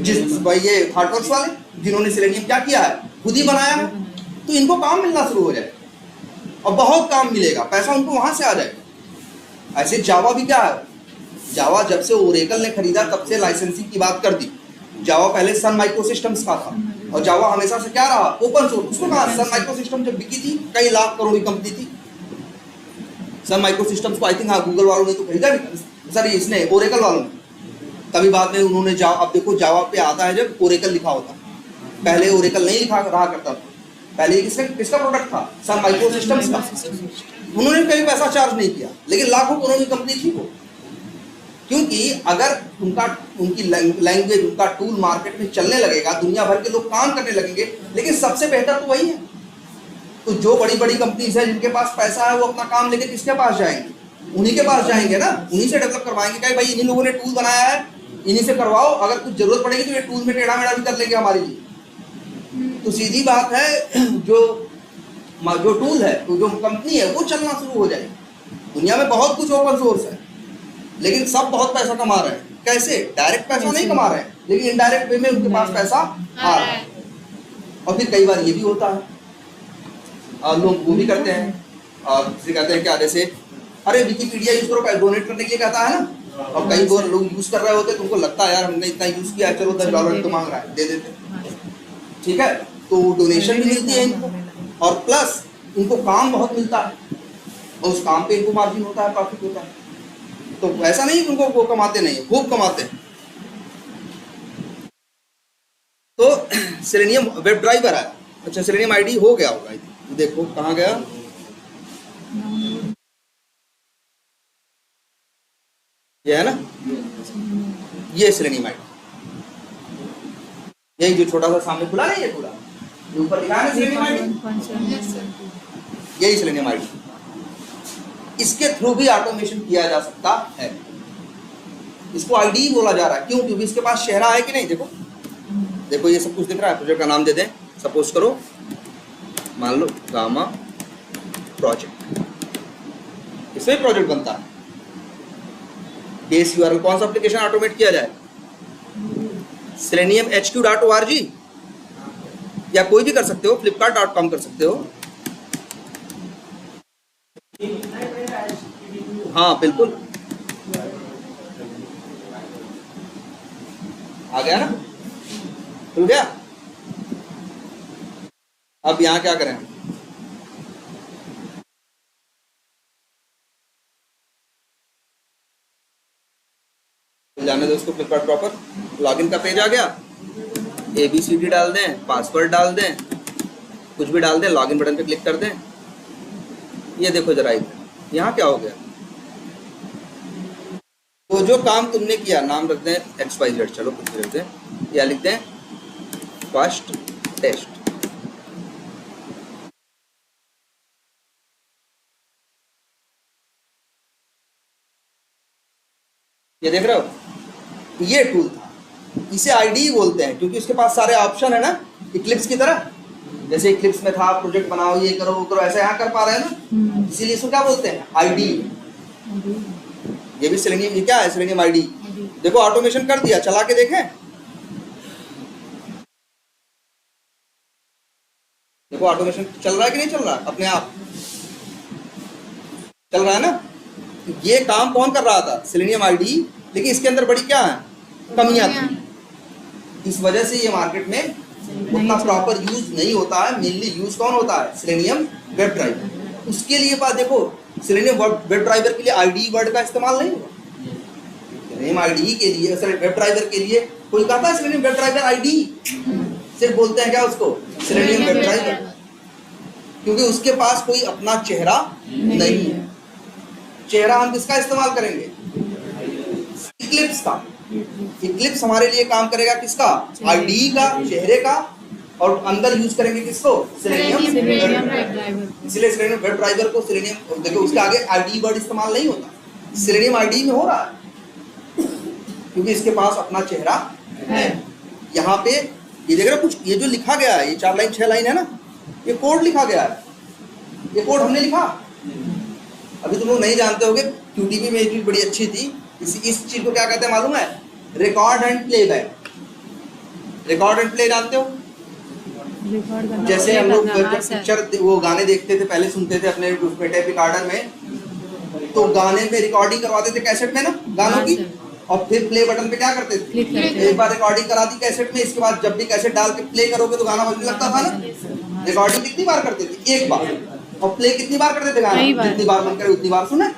जिस भाई ये हार्टवर्क्स वाले, जिन्होंने सेलेनियम क्या किया है, खुद ही बनाया है। तो इनको काम मिलना शुरू हो जाए, और बहुत काम मिलेगा, पैसा उनको वहां से आ जाएगा। ऐसे जावा भी क्या है, जावा जब से ओरेकल ने खरीदा तब से लाइसेंसिंग की बात कर दी। जावा पहले सन माइक्रोसिस्टम्स का था, और जावा हमेशा से क्या रहा? Open source. उसको कहा, सन माइक्रोसिस्टम जब बिकी थी, कई लाख करोड़ की कंपनी थी सन माइक्रोसिस्टम्स को। आई थिंक हाँ, गूगल वालों ने तो खरीदा नहीं, सर इसने ओरेकल वालों ने। तभी बाद में उन्होंने जावा, अब देखो जावा पे आता है जब ओरेकल लिखा होता, पहले ओरेकल नहीं लिखा रहा करता था। पहले किसका प्रोडक्ट था? सन माइक्रोसिस्टम्स का। उन्होंने कभी पैसा चार्ज नहीं किया, लेकिन लाखों करोड़ की कंपनी थी वो। क्योंकि अगर उनकी लैंग्वेज, उनका टूल मार्केट में चलने लगेगा, दुनिया भर के लोग काम करने लगेंगे, लेकिन सबसे बेहतर तो वही है। तो जो बड़ी बड़ी कंपनीज है जिनके पास पैसा है, वो अपना काम लेके किसके पास जाएंगे? उन्हीं के पास जाएंगे ना, उन्हीं से डेवलप करवाएंगे। क्या भाई, इन्हीं लोगों ने टूल बनाया है, इन्हीं से करवाओ, अगर कुछ जरूरत पड़ेगी तो ये टूल में टेढ़ा मेढ़ा भी कर लेंगे हमारे लिए। तो सीधी बात है, जो टूल है, तो जो कंपनी है, वो चलना शुरू हो जाएगी। दुनिया में बहुत कुछ ओपन सोर्स है, लेकिन सब बहुत पैसा कमा रहे हैं। कैसे? डायरेक्ट पैसा नहीं कमा रहे हैं, लेकिन इनडायरेक्ट वे में उनके पास पैसा आ रहा है। और फिर कई बार ये भी होता है, लोग वो भी करते हैं, और कहते हैं क्या, जैसे अरे विकिपीडिया यूज करो, डोनेट करने के लिए कहता है ना, और कई बार लोग यूज कर रहे होते हैं, तुमको लगता है यार हमने इतना यूज किया, चलो $10 तो मांग रहा है, दे देते। ठीक है, तो डोनेशन भी मिलती है इनको, और प्लस इनको काम बहुत मिलता है, और उस काम पे इनको मार्जिन होता है, प्रॉफिट होता है। तो ऐसा नहीं उनको वो कमाते नहीं है, खूब कमाते हैं। तो सेलेनियम वेब ड्राइवर है। अच्छा, सेलेनियम आईडी हो गया होगा, देखो कहाँ गया, ये है ना, ये सेलेनियम आईडी, यही जो छोटा सा सामने खुला नहीं, ये खुला, ये ऊपर लिखा है सेलेनियम आईडी, यही सेलेनियम आईडी। इसके थ्रू भी ऑटोमेशन किया जा सकता है। इसको आईडी बोला जा रहा है, क्यों? क्योंकि इसके पास चेहरा है कि नहीं। देखो देखो, ये सब कुछ दिख रहा है। प्रोजेक्ट का नाम दे दें, सपोज करो, मान लो गामा प्रोजेक्ट, इसमें प्रोजेक्ट बनता है। बेस यूआरएल, कौन सा एप्लीकेशन ऑटोमेट किया जाए? सेलेनियम HQ.org, या कोई भी कर सकते हो, flipkart.com कर सकते हो। हाँ बिल्कुल, आ गया ना, खुल गया। अब यहाँ क्या करें, जाने दो उसको। फ्लिपकार्ट प्रॉपर लॉगिन का पेज आ गया, ABCD डाल दें, पासवर्ड डाल दें, कुछ भी डाल दें, लॉगिन बटन पे क्लिक कर दें। ये देखो जरा इधर, यहाँ क्या हो गया, तो जो काम तुमने किया, नाम रख दें XYZ, चलो कुछ भी रख दें, या लिख दें फर्स्ट टेस्ट। ये देख रहे हो, ये टूल था, इसे आईडी बोलते हैं क्योंकि उसके पास सारे ऑप्शन है ना, इक्लिप्स की तरह। जैसे इक्लिप्स में था प्रोजेक्ट बनाओ, ये करो वो करो, ऐसे यहाँ कर पा रहे हैं ना, इसीलिए इसको क्या बोलते हैं, आईडी। ये भी सेलेनियम, ये क्या है, सेलेनियम आईडी। देखो ऑटोमेशन कर दिया, चला के देखें, देखो ऑटोमेशन चल रहा है कि नहीं चल रहा, अपने आप चल रहा है ना। ये काम कौन कर रहा था, सेलेनियम आईडी, लेकिन इसके अंदर बड़ी क्या है, कमियां थी। इस वजह से ये मार्केट में उतना प्रॉपर यूज नहीं होता है। मेनली यूज कौन होता है, सेलेनियम वेब ड्राइवर। उसके लिए बात देखो, सेलेनियम वेब ड्राइवर के लिए आईडी वर्ड का इस्तेमाल नहीं होगा। सेलेनियम आईडी के लिए, वेब ड्राइवर के लिए कोई कहता है सेलेनियम वेब ड्राइवर आईडी, सिर्फ बोलते हैं क्या उसको, सेलेनियम वेब ड्राइवर, क्योंकि उसके पास कोई अपना चेहरा नहीं है। चेहरा हम किसका इस्तेमाल करेंगे, इक्लिप्स का। इक्लिप्स हमारे लिए काम करेगा किसका, आईडी का, चेहरे का, और अंदर यूज करेंगे किसको, सेलेनियम वेब ड्राइवर। इसलिए सेलेनियम वेब ड्राइवर को सेलेनियम, देखो उसके आगे आईडी वर्ड इस्तेमाल नहीं होता, सेलेनियम आईडी में हो रहा है क्योंकि इसके पास अपना चेहरा है। यहाँ पे ये देख रहे हो, कुछ ये जो लिखा गया है, ये 4 लाइन 6 लाइन है ना, ये कोड लिखा गया है, ये कोड हमने लिखा। अभी तुम लोग नहीं जानते होगे, QTP में एक चीज बड़ी अच्छी थी, इस चीज को क्या कहते हैं मालूम है, record and playback. Record and play जानते हो, जैसे हम लोग पिक्चर वो गाने देखते थे, पहले सुनते थे अपने टेप रिकॉर्डर में, तो गाने में रिकॉर्डिंग करवाते थे कैसेट में ना गानों की, और फिर प्ले बटन पे क्या करते थे, एक बार रिकॉर्डिंग करा दी कैसेट में, इसके बाद जब भी कैसेट डाल के प्ले करोगे तो गाना बजने लगता था ना। रिकॉर्डिंग कितनी बार करते थे, एक बार, और प्ले कितनी बार करते थे गाना, जितनी बार मन करे उतनी बार सुने।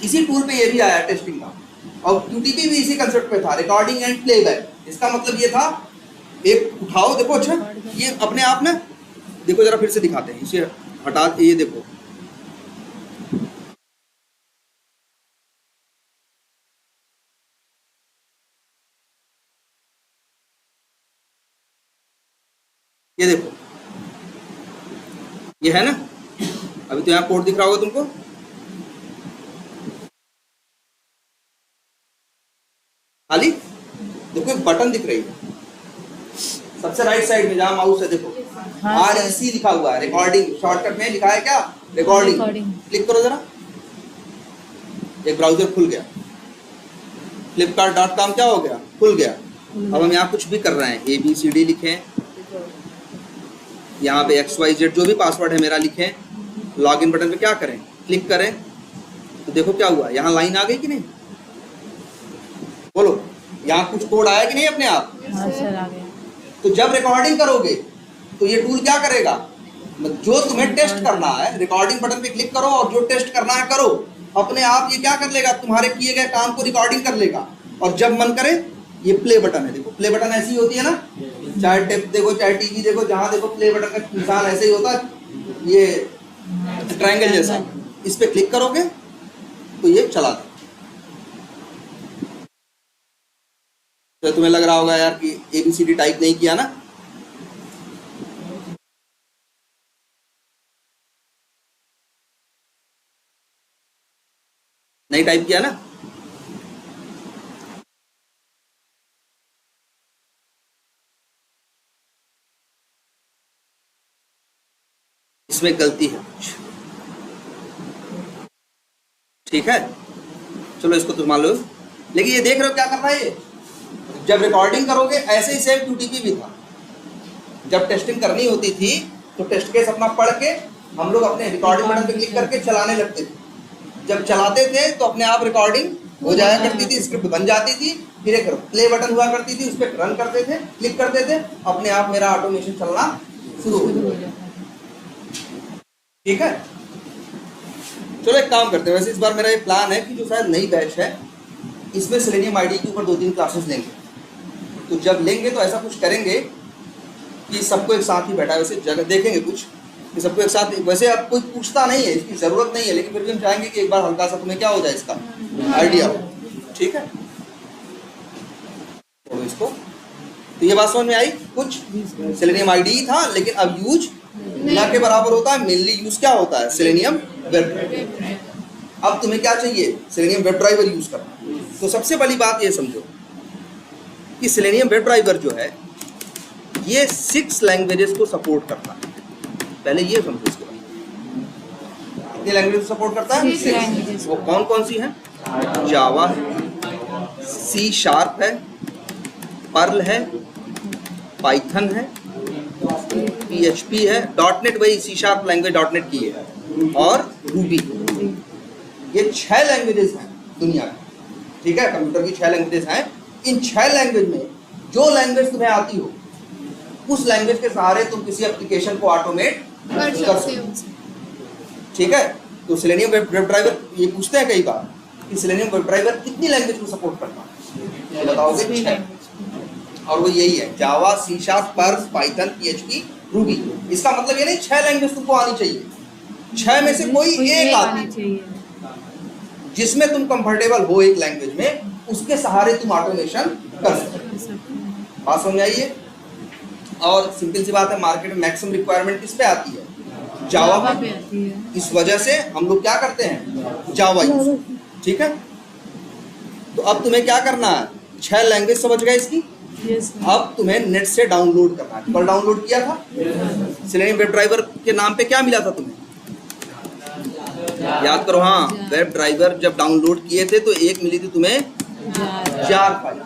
इसी टूल पे ये भी आया टेस्टिंग का, और QTP भी इसी कंसेप्ट पे था, रिकॉर्डिंग एंड प्लेबैक। इसका मतलब ये था, एक उठाओ, देखो अच्छा ये अपने आप ना, देखो जरा फिर से दिखाते हैं, इसे हटा, ये देखो ये देखो, ये है ना, अभी तो यहाँ कोड दिख रहा होगा तुमको, खाली देखो एक बटन दिख रही है सबसे राइट साइड में जहाँ माउस है, देखो REC लिखा हुआ है, रिकॉर्डिंग। शॉर्टकट में लिखा है क्या, रिकॉर्डिंग। क्लिक करो जरा, एक ब्राउजर खुल गया, flipkart.com क्या हो गया, खुल गया। अब हम यहाँ कुछ भी कर रहे हैं, ABCD लिखें, यहाँ पे XYZ जो भी पासवर्ड है मेरा लिखें, लॉगिन बटन पे क्या करें, क्लिक करें, तो देखो क्या हुआ, यहाँ लाइन आ गई कि नहीं, बोलो, यहाँ कुछ कोड आया कि नहीं अपने आप। सर आ गया। तो जब रिकॉर्डिंग करोगे तो ये टूल क्या करेगा, जो तुम्हें टेस्ट करना है, रिकॉर्डिंग बटन पे क्लिक करो और जो टेस्ट करना है करो, अपने आप ये क्या कर लेगा, तुम्हारे किए गए काम को रिकॉर्डिंग कर लेगा। और जब मन करे, ये प्ले बटन है, देखो प्ले बटन ऐसी होती है ना, चाहे टेप देखो चाहे टीवी देखो, जहां देखो प्ले बटन का निशान ऐसे ही होता है, ये ट्रायंगल जैसा, इस पे क्लिक करोगे तो ये चला दे। तो तुम्हें लग रहा होगा यार कि ABCD टाइप नहीं किया ना, नहीं टाइप किया ना, इसमें गलती है कुछ, ठीक है, चलो इसको तुम मान लो। लेकिन ये देख रहे हो क्या कर रहा है, ये जब रिकॉर्डिंग करोगे ऐसे ही सेम QTP भी था, जब टेस्टिंग करनी होती थी तो टेस्ट केस अपना पढ़ के हम लोग अपने रिकॉर्डिंग बटन पे क्लिक करके चलाने लगते थे। जब चलाते थे तो अपने आप रिकॉर्डिंग हो जाया करती थी, स्क्रिप्ट बन जाती थी, फिर एक प्ले बटन हुआ करती थी, उस पर रन करते थे, क्लिक करते थे, अपने आप मेरा ऑटोमेशन चलना शुरू हो जाता। ठीक है, चलो एक काम करते हैं, वैसे इस बार मेरा ये प्लान है कि जो शायद नई बैच है इसमें सेलेनियम आईडी के ऊपर 2-3 क्लासेस लेंगे। तो जब लेंगे तो ऐसा कुछ करेंगे कि सबको एक साथ ही बैठा, वैसे जगह देखेंगे कुछ कि सबको एक साथ, वैसे अब कोई पूछता नहीं है, इसकी ज़रूरत नहीं है, लेकिन फिर भी हम चाहेंगे कि एक बार हल्का सा तुम्हें क्या हो जाए, इसका आइडिया हो। ठीक है, तो इसको तो ये बात समझ में आई कुछ? सेलेनियम आईडी था, लेकिन अब यूज ना के बराबर होता है। मेनली यूज क्या होता है? Selenium web driver. अब तुम्हें क्या चाहिए? सेलेनियम वेब ड्राइवर यूज करना। तो सबसे पहली बात ये समझो कि सेलेनियम वेब ड्राइवर जो है ये 6 लैंग्वेजेस को सपोर्ट करता है। पहले ये समझो इसके बारे में। कितनी लैंग्वेज सपोर्ट करता है? 6। वो कौन कौन सी है? जावा है, सी शार्प है, पर्ल है, पाइथन है, PHP है, डॉटनेट वही सी शार्प लैंग्वेज डॉटनेट की है, और रूबी। ये 6 लैंग्वेजेस हैं दुनिया में, ठीक है? कंप्यूटर की 6 लैंग्वेजेस हैं। इन 6 लैंग्वेज में जो लैंग्वेज तुम्हें आती हो उस लैंग्वेज के सहारे तुम किसी एप्लीकेशन को ऑटोमेट कर सकते हो, ठीक है? तो सेलेनियम वेब ड्राइवर ये पूछते हैं कई बार कि सेलेनियम वेब ड्राइवर कितनी लैंग्वेज को सपोर्ट करता है? बताओगे 6। और वो यही है, Java, C sharp, Perl, Python, PHP, Ruby. इसका मतलब ये नहीं 6 लैंग्वेज तुमको आनी चाहिए, 6 में से कोई एक आनी चाहिए जिसमें तुम कंफर्टेबल हो एक लैंग्वेज में, उसके सहारे तुम ऑटोमेशन कर सकते। बात समझ आई है? और सिंपल सी बात है, मार्केट में मैक्सिमम रिक्वायरमेंट किस पे आती है? जावा पे आती है। इस वजह से हम लोग क्या करते हैं? जावा यूज, ठीक है? तो अब तुम्हें क्या करना है? 6 लैंग्वेज समझ गए इसकी? अब तुम्हें नेट से डाउनलोड करना है। कल डाउनलोड किया था सेलेनियम वेब ड्राइवर के नाम पे, क्या मिला था तुम्हें? याद करो। हाँ, वेब ड्राइवर जब डाउनलोड किए थे तो एक मिली थी तुम्हें जार फाइल,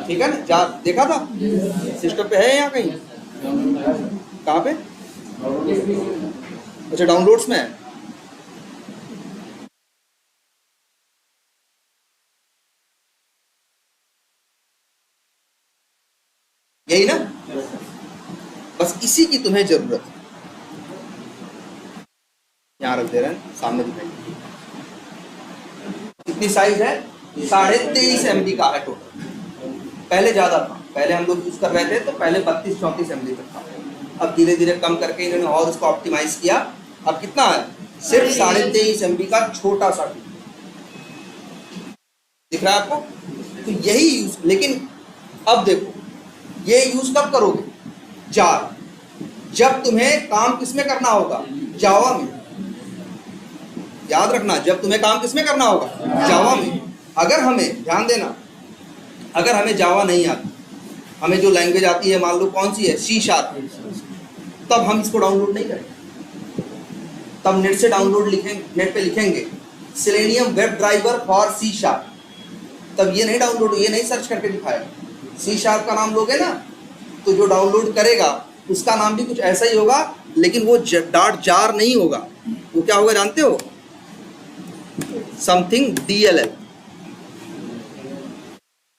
ठीक है ना? जार देखा था सिस्टम पे, है यहाँ कहीं? कहाँ पे? अच्छा, डाउनलोड्स में है। यही ना? बस इसी की तुम्हें जरूरत है। यहाँ रख दे रहे हैं, सामने दिखाइए। कितनी साइज है? 23.5 MB का है टोटल। पहले ज्यादा था, पहले हम लोग यूज कर रहे थे तो पहले 32-34 MB तक था। अब धीरे धीरे कम करके इन्होंने और उसको ऑप्टिमाइज किया। अब कितना है? सिर्फ 23.5 MB का छोटा सा दिख रहा है आपको? तो यही यूज, लेकिन अब देखो ये यूज कब करोगे? जार, जब तुम्हें काम किसमें करना होगा? जावा में। याद रखना, जब तुम्हें काम किसमें करना होगा? जावा में। अगर हमें, ध्यान देना, अगर हमें जावा नहीं आती, हमें जो लैंग्वेज आती है, मान लो कौन सी है? सी शार्प, तब हम इसको डाउनलोड नहीं करेंगे। तब नेट से डाउनलोड लिखेंगे, नेट पे लिखेंगे selenium web driver for C sharp, तब ये नहीं डाउनलोड, ये नहीं सर्च करके दिखाएगा। सी शार्प का नाम लोगे ना, तो जो डाउनलोड करेगा उसका नाम भी कुछ ऐसा ही होगा, लेकिन वो डॉट जार नहीं होगा। वो क्या होगा जानते हो? Something DLL।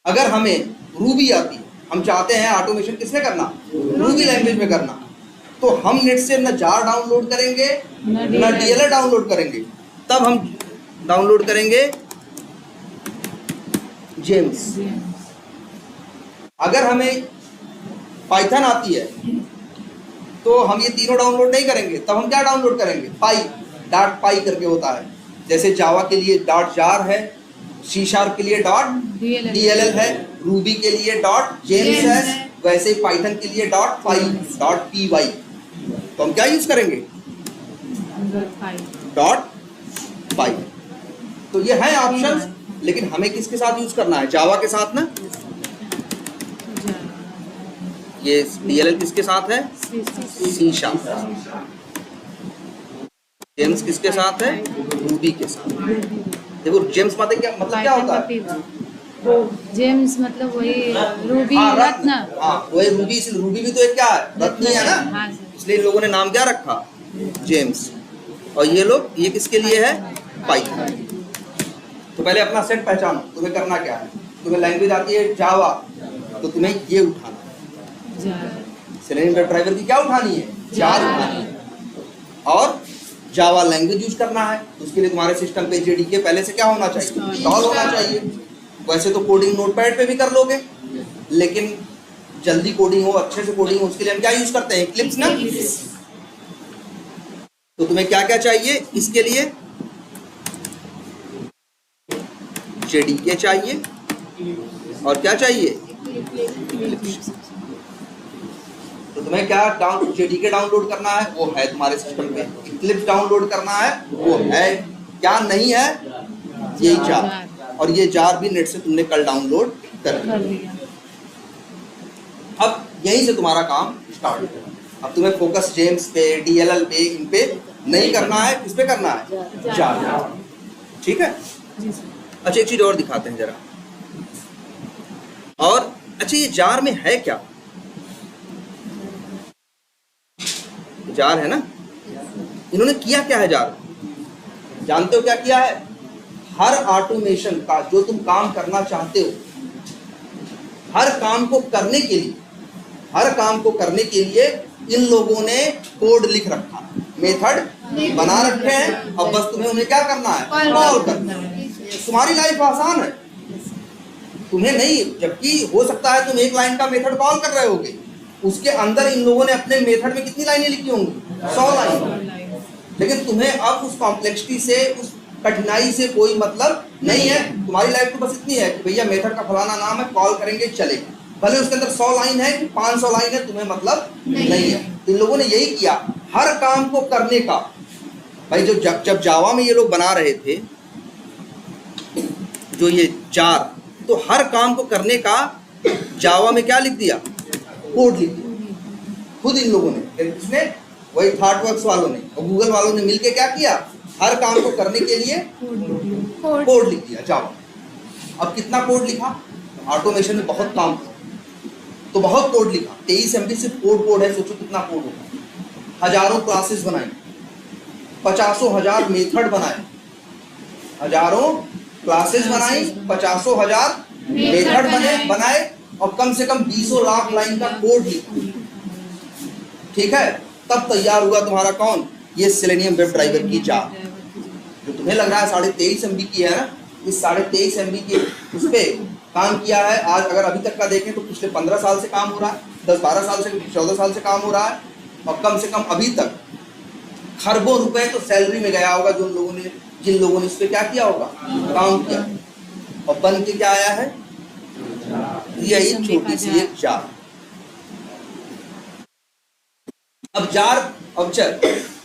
अगर हमें रूबी आती, हम चाहते हैं ऑटोमेशन किसमें करना? रूबी लैंग्वेज में करना, तो हम नेट से न जार डाउनलोड करेंगे न DLL डाउनलोड करेंगे, तब हम डाउनलोड करेंगे जेम्स। अगर हमें पाइथन आती है तो हम ये तीनों डाउनलोड नहीं करेंगे, तब हम क्या डाउनलोड करेंगे? .py करके होता है। जैसे जावा के लिए .jar है, सी शार्प के लिए .dll है, रूबी के लिए .james है, वैसे ही पाइथन के लिए .py। तो हम क्या यूज करेंगे? .py। तो ये है ऑप्शन, लेकिन हमें किसके साथ यूज करना है? जावा के साथ ना। ये DLL किसके साथ है? C sharp. जेम्स किसके साथ है? रूबी के साथ। देखो जेम्स मतलब क्या होता है? जेम्स मतलब वही रूबी, रत्न। हाँ, वही रूबी। रूबी भी तो एक क्या है? रत्न ही है ना। हाँ, इसलिए इन लोगों ने नाम क्या रखा? जेम्स। और ये लोग, ये किसके लिए है? पाइथन। तो पहले अपना सेट पहचानो, तुम्हें करना क्या है? तुम्हें लैंग्वेज आती है जावा, तो तुम्हें ये उठाना है। सेलेनियम वेब ड्राइवर की क्या उठानी है? जार उठानी है। और जावा लैंग्वेज यूज करना है, उसके लिए तुम्हारे सिस्टम पे JDK पहले से क्या होना चाहिए? इंस्टॉल होना चाहिए। वैसे तो कोडिंग नोटपैड पे भी कर लोगे, लेकिन जल्दी कोडिंग हो, अच्छे से कोडिंग हो, उसके लिए हम क्या यूज करते हैं? इक्लिप्स ना। तो तुम्हें क्या क्या चाहिए इसके लिए? JDK चाहिए, और क्या चाहिए? तो तुम्हें क्या डाउन जेडीके डाउनलोड करना है, वो है तुम्हारे सिस्टम पे। इक्लिप्स डाउनलोड करना है, वो है। क्या नहीं है? यही जार। और ये जार भी नेट से तुमने कल डाउनलोड कर लिया। अब यहीं से तुम्हारा काम स्टार्ट होगा। अब तुम्हें फोकस जेम्स पे, डीएलएल पे, इन पे नहीं करना है। किस पे करना है? जार। ठीक है। अच्छा, एक चीज और दिखाते हैं जरा। और अच्छा, ये जार में है क्या? जार है ना। इन्होंने किया क्या है जार? जानते हो क्या किया है? हर ऑटोमेशन का जो तुम काम करना चाहते हो, हर काम को करने के लिए इन लोगों ने कोड लिख रखा, मेथड बना रखे हैं। अब बस तुम्हें उन्हें क्या करना है? कॉल करना है। तुम्हारी लाइफ आसान है। तुम्हें नहीं, जबकि हो सकता है तुम एक लाइन का मेथड कॉल कर रहे होगे, उसके अंदर इन लोगों ने अपने मेथड में कितनी लाइनें लिखी होंगी? 100 लाइन। लेकिन तुम्हें अब उस कॉम्प्लेक्सिटी से, उस कठिनाई से कोई मतलब नहीं है। तुम्हारी लाइफ तो बस इतनी है कि भैया मेथड का फलाना नाम है, कॉल करेंगे चलेगा। भले उसके अंदर 100 लाइन है कि 500 लाइन है, तुम्हें मतलब नहीं है। इन लोगों ने यही किया, हर काम को करने का। भाई जो जब जावा में ये लोग बना रहे थे जो ये जार, तो हर काम को करने का जावा में क्या लिख दिया? कोड लिख दिया खुद इन लोगों ने। किसने? वही थॉटवर्क्स वालों ने और गूगल वालों ने मिलके क्या किया? हर काम को करने के लिए कोड लिख दिया जावा। अब कितना कोड लिखा? ऑटोमेशन में बहुत काम था तो बहुत कोड लिखा। 23 MB सिर्फ कोड है। सोचो कितना कोड होगा। हजारों क्लासेस बनाई, 50,000 मेथड बनाए, हजारों क्लासेस बनाई, 50,000 मेथड बनाए और कम से कम 20 लाख लाइन का कोड लिखा। ठीक है। तब तैयार हुआ तुम्हारा कौन? ये सेलेनियम वेब ड्राइवर की जार, जो तुम्हें लग रहा है 23.5 MB की है ना। इस 23.5 MB के उस पर काम किया है। आज अगर अभी तक का देखें तो पिछले 15 साल से काम हो रहा है, 10-12 साल से, 14 साल से काम हो रहा है। और कम से कम अभी तक खरबों रुपए तो सैलरी में गया होगा जिन लोगों ने इस पर क्या किया होगा? काम किया। और बन के क्या आया है? यही छोटी सी एक जार। अब चल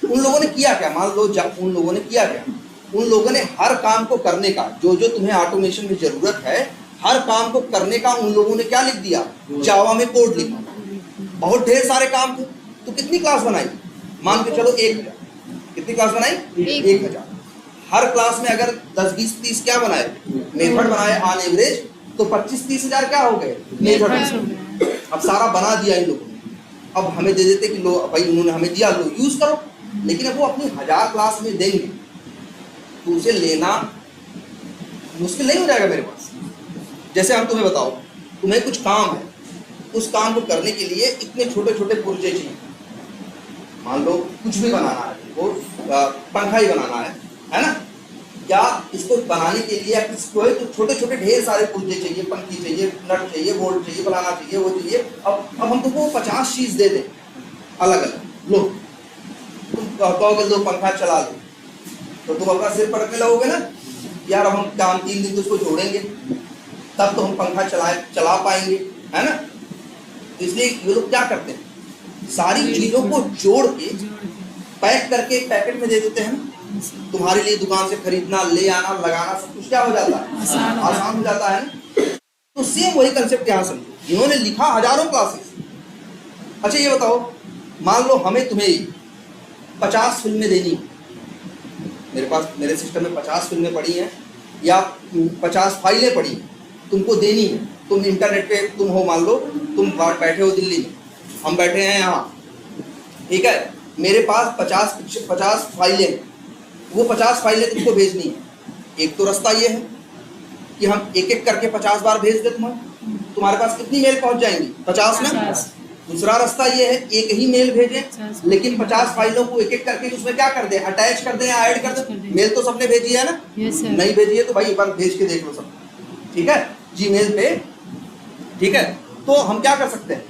उन लोगों ने किया क्या? मान लो उन लोगों ने किया क्या? उन लोगों ने हर काम को करने का, जो तुम्हें ऑटोमेशन में जरूरत है, हर काम को करने का उन लोगों ने क्या लिख दिया? जावा में कोड लिखा। बहुत ढेर सारे काम थे। तो कितनी क्लास बनाई? मान के चलो 1000। कितनी क्लास बनाई? 1000। हर क्लास में अगर 10, 20, 30 क्या बनाए? मेथड बनाए ऑन एवरेज, तो 25-30 हजार क्या हो गए? मेथड। अब सारा बना दिया इन लोगों ने। अब हमें दे देते कि लो भाई, उन्होंने हमें दिया, लो यूज करो। लेकिन अब वो अपनी 1000 क्लास में देंगे तो उसे लेना मुश्किल नहीं हो जाएगा मेरे पास? जैसे हम तुम्हें बताओ, तुम्हें कुछ काम है, उस काम को करने के लिए इतने छोटे छोटे पुर्जे चाहिए। मान लो कुछ भी बनाना है, वो पंखा ही बनाना है ना? या इसको बनाने के लिए तो छोटे छोटे ढेर सारे पुर्जे चाहिए, पंखी चाहिए, नट चाहिए, बोल्ट चाहिए, बनाना चाहिए, वो चाहिए। अब हम तुमको 50 चीज दे दें अलग अलग। लो तुम कहोगे लो पंखा चला लो, तो तुम अपना सिर पटकने लगोगे ना यार। हम 3 दिन तो उसको जोड़ेंगे, तब तो हम पंखा चला पाएंगे, है ना? इसलिए ये लोग क्या करते हैं? सारी चीजों को जोड़ के पैक करके एक पैकेट में दे देते हैं। तुम्हारे लिए दुकान से खरीदना, ले आना, लगाना, सब कुछ क्या हो जाता है? आसान हो जाता है ना? तो सेम वही कंसेप्ट यहाँ समझो। इन्होंने लिखा हजारों क्लासेस। अच्छा ये बताओ, मान लो हमें तुम्हें 50 फिल्में देनी, मेरे सिस्टम में 50 फिल्में पड़ी हैं या 50 फाइलें पड़ी हैं, तुमको देनी है। तुम इंटरनेट पे तुम हो, मान लो तुम बैठे हो दिल्ली में, हम बैठे हैं यहाँ, ठीक है? मेरे पास 50 फाइलें हैं, वो 50 फाइलें तुमको भेजनी है। एक तो रास्ता ये है कि हम एक एक करके 50 बार भेज दे तुम्हारे पास कितनी मेल पहुंच जाएंगी? 50 ना। दूसरा रास्ता ये है, एक ही मेल भेजें लेकिन 50 फाइलों को एक एक करके उसमें क्या कर दें? अटैच कर दें या ऐड कर दें। मेल तो सबने भेजी है ना? नहीं भेजी है तो भाई एक बार भेज के देख लो सब, ठीक है? जीमेल पे, ठीक है? तो हम क्या कर सकते हैं?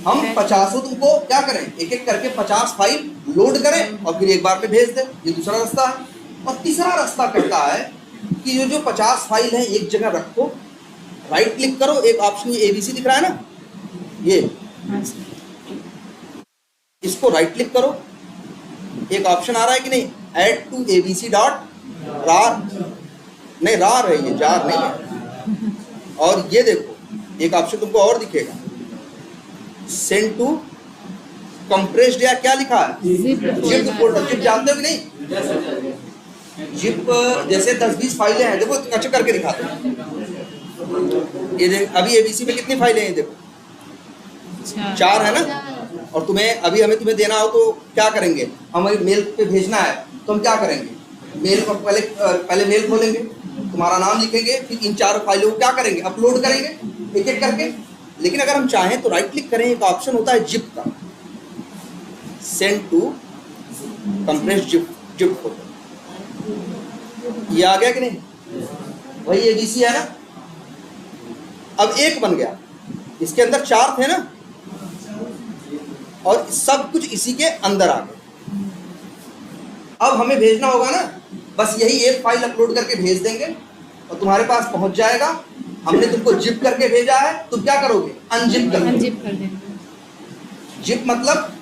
हम 50 तुमको क्या करें? एक एक करके 50 फाइल लोड करें और फिर एक बार पे भेज दें। ये दूसरा रास्ता है। और तीसरा रास्ता कहता है कि जो 50 फाइल है एक जगह रखो राइट क्लिक करो, एक ऑप्शन ये ABC दिख रहा है ना, ये हाँ सर। इसको राइट क्लिक करो, एक ऑप्शन आ रहा है कि नहीं, ऐड टू ABC डॉट रार, नहीं रार है ये, जार नहीं है। और ये देखो एक ऑप्शन तुमको और दिखेगा, सेंड टू कंप्रेस्ड, या क्या लिखा है, जिप फोल्डर। जिप जानते हो कि नहीं, जिप जैसे 10-20 फाइलें हैं, देखो अच्छा करके दिखाते हैं। ये देख, अभी ABC में कितनी फाइलें हैं, देखो 4 है ना। और तुम्हें अभी हमें तुम्हें देना हो तो क्या करेंगे, हमें मेल पे भेजना है तो हम क्या करेंगे, मेल पर पहले मेल खोलेंगे, तुम्हारा नाम लिखेंगे, फिर इन 4 फाइलों को क्या करेंगे, अपलोड करेंगे एक एक करके। लेकिन अगर हम चाहें तो राइट क्लिक करें, एक ऑप्शन होता है जिप का, send to compress zip folder. ये आ गया कि नहीं, वही ABC है ना। अब एक बन गया, इसके अंदर 4 थे ना, और सब कुछ इसी के अंदर आ गए। अब हमें भेजना होगा ना, बस यही एक फाइल अपलोड करके भेज देंगे और तुम्हारे पास पहुंच जाएगा। हमने तुमको जिप करके भेजा है, तुम क्या करोगे, अनजिप कर देंगे। जिप मतलब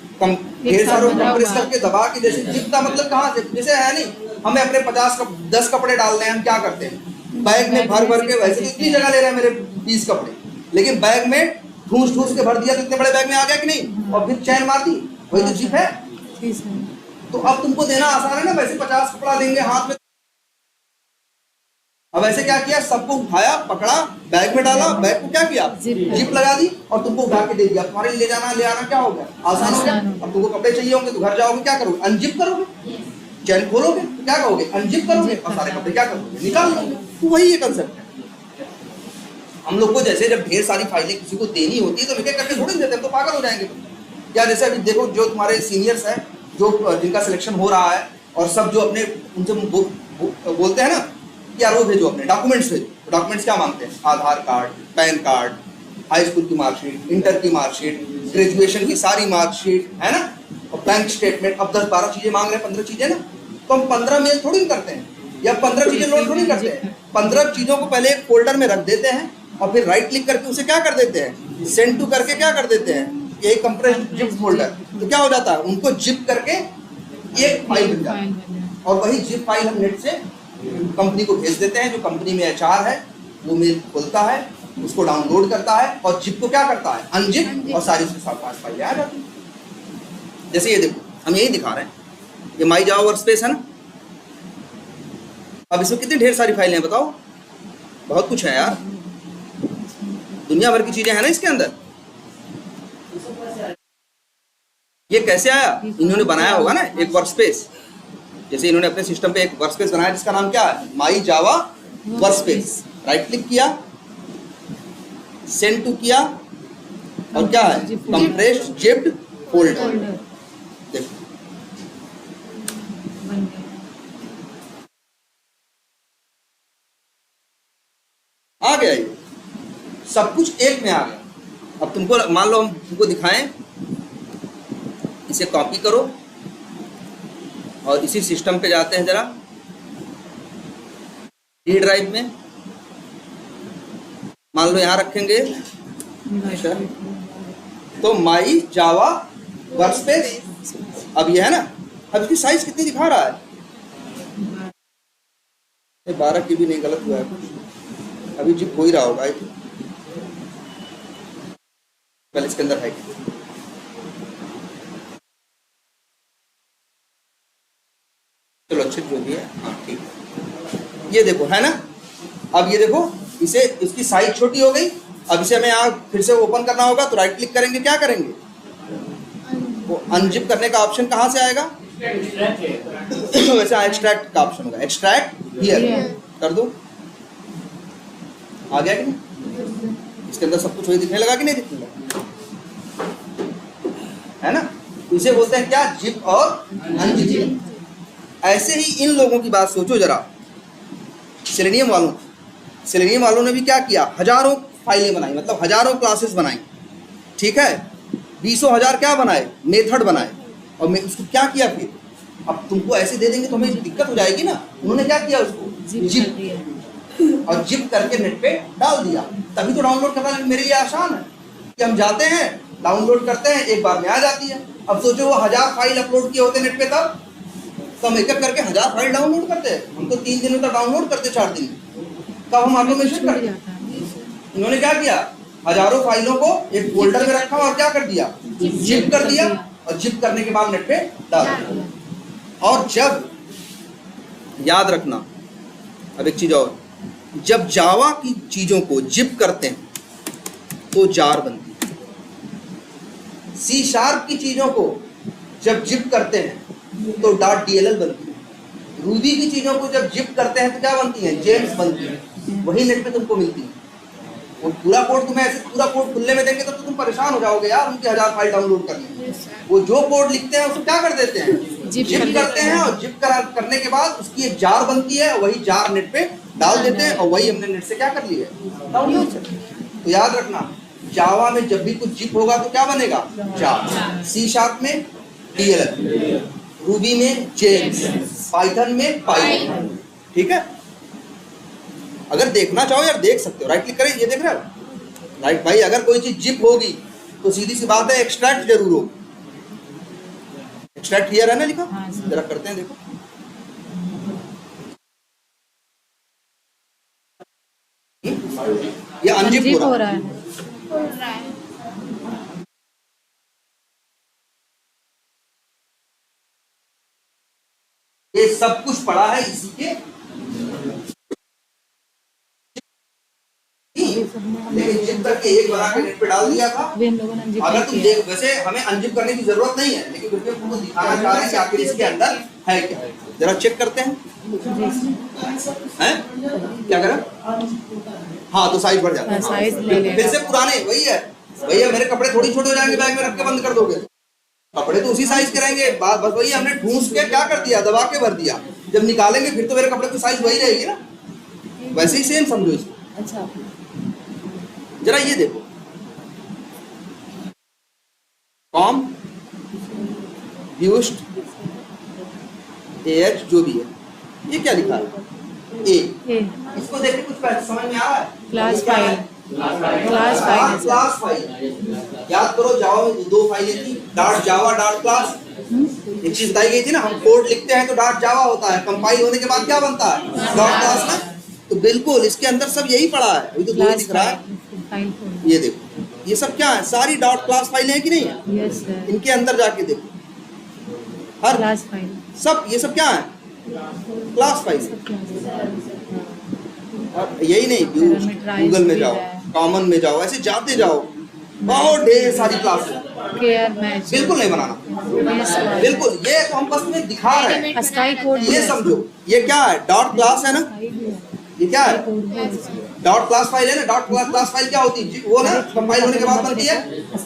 ढेर सारों कंप्रेस करके दबा के, जैसे जिप का मतलब कहाँ से, जैसे है नहीं, हमें अपने 10 कपड़े डालने हैं, हम क्या करते हैं, बैग में भर भर के, वैसे तो इतनी जगह ले रहे हैं मेरे 20 कपड़े, लेकिन बैग में ठूस के भर दिया तो इतने बड़े बैग में आ गया कि नहीं, और फिर चैन मार दी, वही तो जिप है। तो अब तुमको देना आसान है ना, वैसे 50 कपड़ा देंगे हाथ में। अब ऐसे क्या किया, सबको उठाया, पकड़ा, बैग में डाला, बैग को क्या किया, जिप लगा दी और तुमको उठा के दे दिया। तुम्हारे ले जाना ले आना क्या हो गया, आसान हो गया। अब तुमको कपड़े चाहिए होंगे तो घर जाओगे, क्या करोगे, अनजिप करोगे, चैन खोलोगे, क्या करोगे, अनजिप करोगे, और सारे कपड़े क्या करोगे, निकाल लोगे। तो वही ये कंसेप्ट है। हम लोग को जैसे जब ढेर सारी फाइलें किसी को देनी होती है तो लिखे करके थोड़ी देते हैं, तो पागल हो जाएंगे। या जैसे अभी देखो, जो तुम्हारे सीनियर्स हैं, जो जिनका सिलेक्शन हो रहा है, और सब जो अपने उनसे बोलते हैं ना, यार वो भेजो, अपने डॉक्यूमेंट्स भेजो। डॉक्यूमेंट्स क्या मांगते हैं, Aadhaar card, PAN card, high school की मार्कशीट, इंटर की मार्कशीट, ग्रेजुएशन की सारी मार्कशीट, है ना, और बैंक स्टेटमेंट। अब 10-12 चीजें मांग रहे हैं, 15 चीजें ना, तो हम 15 मेल थोड़ी करते हैं, या 15 चीजें लोड थोड़ी करते हैं। 15 चीजों को पहले एक फोल्डर में रख देते हैं, और फिर राइट क्लिक करके उसे क्या कर देते हैं, सेंड टू करके क्या कर देते हैं, ये कंप्रेस्ड जिप फोल्डर। तो क्या हो जाता है, उनको जिप करके एक फाइल मिल जाती है, और वही जिप फाइल हम नेट से कंपनी को भेज देते हैं। जो कंपनी में HR है वो मेल खोलता है, उसको डाउनलोड करता है, और जिप को क्या करता है, अनजिप, और सारी उसके साथ 5 फाइलें आ जाती हैं। जैसे ये देखो, हम यही दिखा रहे हैं, ये माई जावा वर्कस्पेस है ना। अब इसमें कितनी ढेर सारी फाइलें हैं बताओ, बहुत कुछ है यार, दुनिया भर की चीजें हैं ना इसके अंदर। ये कैसे आया, इन्होंने बनाया होगा ना एक वर्कस्पेस। जैसे इन्होंने अपने सिस्टम पे एक वर्कस्पेस बनाया जिसका नाम क्या है, माई जावा वर्कस्पेस। राइट क्लिक किया, सेंड टू किया, और क्या है, कंप्रेस्ड जिप्ड फोल्डर। देखो आ गया, ये सब कुछ एक में आ गया। अब तुमको मान लो हम तुमको दिखाएं, इसे कॉपी करो और इसी सिस्टम पे जाते हैं जरा, डी ड्राइव में, मान लो यहाँ रखेंगे, तो माई जावा वर्कस्पेस। अब ये है ना, अब इसकी साइज कितनी दिखा रहा है, 12 KB नहीं, गलत हुआ है, अभी जिप हो ही रहा होगा। पहले इसके अंदर है, चलो अच्छे जो भी है, हाँ ठीक है। ये देखो है ना, अब ये देखो, इसे इसकी साइज छोटी हो गई। अब इसे हमें यहाँ फिर से ओपन करना होगा, तो राइट क्लिक करेंगे, क्या करेंगे, वो अनजिप करने का ऑप्शन कहाँ से आएगा, वैसे एक्सट्रैक्ट का ऑप्शन होगा, एक्सट्रैक्ट हियर कर दो। आ गया कि नहीं, इसके अंदर सब कुछ वही दिखने लगा कि नहीं दिखने लगा, है ना। इसे बोलते हैं क्या, जिप और अनजिप। ऐसे ही इन लोगों की बात सोचो जरा, सेलेनियम वालों ने भी क्या किया, हजारों फाइलें बनाई, मतलब हजारों क्लासेस बनाई, ठीक है, 20,000 क्या बनाए, मेथड बनाए, और मैं उसको क्या किया फिर, अब तुमको ऐसे दे देंगे तो हमें दिक्कत हो जाएगी ना। उन्होंने क्या किया, उसको जिप, और जिप करके नेट पे डाल दिया, तभी तो डाउनलोड करना मेरे लिए आसान है कि हम जाते हैं डाउनलोड करते हैं, एक बार में आ जाती है। अब सोचो वो 1000 फाइल अपलोड किए होते नेट पे, तब तो हम एक एक करके 1000 फाइल डाउनलोड करते हैं। हम तो 3 दिनों तक डाउनलोड करते, 4 दिन तब हम ऑटोमेशन छूट करते। जाता है। इन्होंने क्या किया, हजारों फाइलों को एक फोल्डर में रखा और क्या कर दिया, जिप कर दिया, और जिप करने के बाद नेट पे डाल दिया। और जब, याद रखना अब एक चीज और, जब जावा की चीजों को जिप करते हैं तो जार बनती है। सी शार्प की चीजों को जब जिप करते हैं तो .dll बनती है। रूबी की चीजों को जब जिप करते हैं तो क्या बनती है, जेम्स बनती है। वही नेट पे तुमको मिलती है। वो पूरा कोड तुम्हें ऐसे पूरा कोड खुलने में देंगे तो तुम परेशान हो जाओगे यार, उनकी 1000 फाइल डाउनलोड करने। वो जो कोड लिखते हैं उसको क्या कर देते हैं, जिप करते हैं, और जिप करने के बाद उसकी एक जार बनती है, वही जार नेट पे डाल देते हैं, और वही हमने नेट से क्या कर लिया, डाउनलोड कर लिया। तो याद रखना, जावा में जब भी कुछ जिप होगा तो क्या बनेगा, जार। सी शार्प में DLL, रूबी में जेम्स, पाइथन में पाई। ठीक है, अगर देखना चाहो यार देख सकते हो, राइट क्लिक करें, ये देख रहे हो राइट भाई। अगर कोई चीज जिप होगी तो सीधी सी बात है एक्सट्रैक्ट जरूर हो। एक्सट्रैक्ट हियर है ना लिखा, जरा करते हैं देखो। ये अनजिप हो रहा है। ये सब कुछ पड़ा है इसी के, लेकिन जिप करके एक बना के नेट पे डाल दिया था। अगर तुम देख, वैसे हमें अनजिप करने की जरूरत नहीं है, लेकिन फिर भी तुमको दिखाना चाह रहे हैं कि आखिर इसके अंदर है क्या। जरा चेक करते हैं, हैं क्या करें, हाँ तो साइज बढ़ जाता है, फिर से पुराने वही है। भैया मेरे कपड़े थोड़ी छोटे हो जाएंगे, बैग में रख के बंद कर दोगे, कपड़े तो उसी साइज के रहेंगे। बात बस वही, हमने ठूस के क्या कर दिया, दबा के भर दिया। जब निकालेंगे फिर तो मेरे कपड़े की साइज वही रहेगी ना, वैसे ही सेम समझो इसको। अच्छा जरा ये देखो, कॉम यूज्ड AH जो भी है, ये क्या लिखा है, ए। इसको देख के कुछ समझ में आ रहा है, क्लास फाइल, क्लास फाइल। याद करो जावा में 2 फाइलें थी, .java.class। एक चीज बताई गई थी ना, हम कोड लिखते हैं तो .java होता है, कंपाइल होने के बाद क्या बनता है, .class में। तो बिल्कुल इसके अंदर सब यही पड़ा है, अभी तो 2 दिख रहा है। ये देखो, ये सब क्या है, सारी .class फाइलें हैं कि नहीं है, यस सर। इनके अंदर जाके देखो, हर क्लास फाइल सब, ये सब क्या है, क्लास फाइल। और यही नहीं, गूगल में जाओ, कॉमन में जाओ, ऐसे जाते जाओ, बहुत ढेर सारी क्लासेस। बिल्कुल नहीं बनाना, बिल्कुल। ये तो हम बस में दिखा रहे हैं, ये समझो। ये क्या है, .class है ना, ये क्या है, .class फाइल है ना। .class फाइल क्या होती है, वो ना कंपाइल होने के बाद बनती है।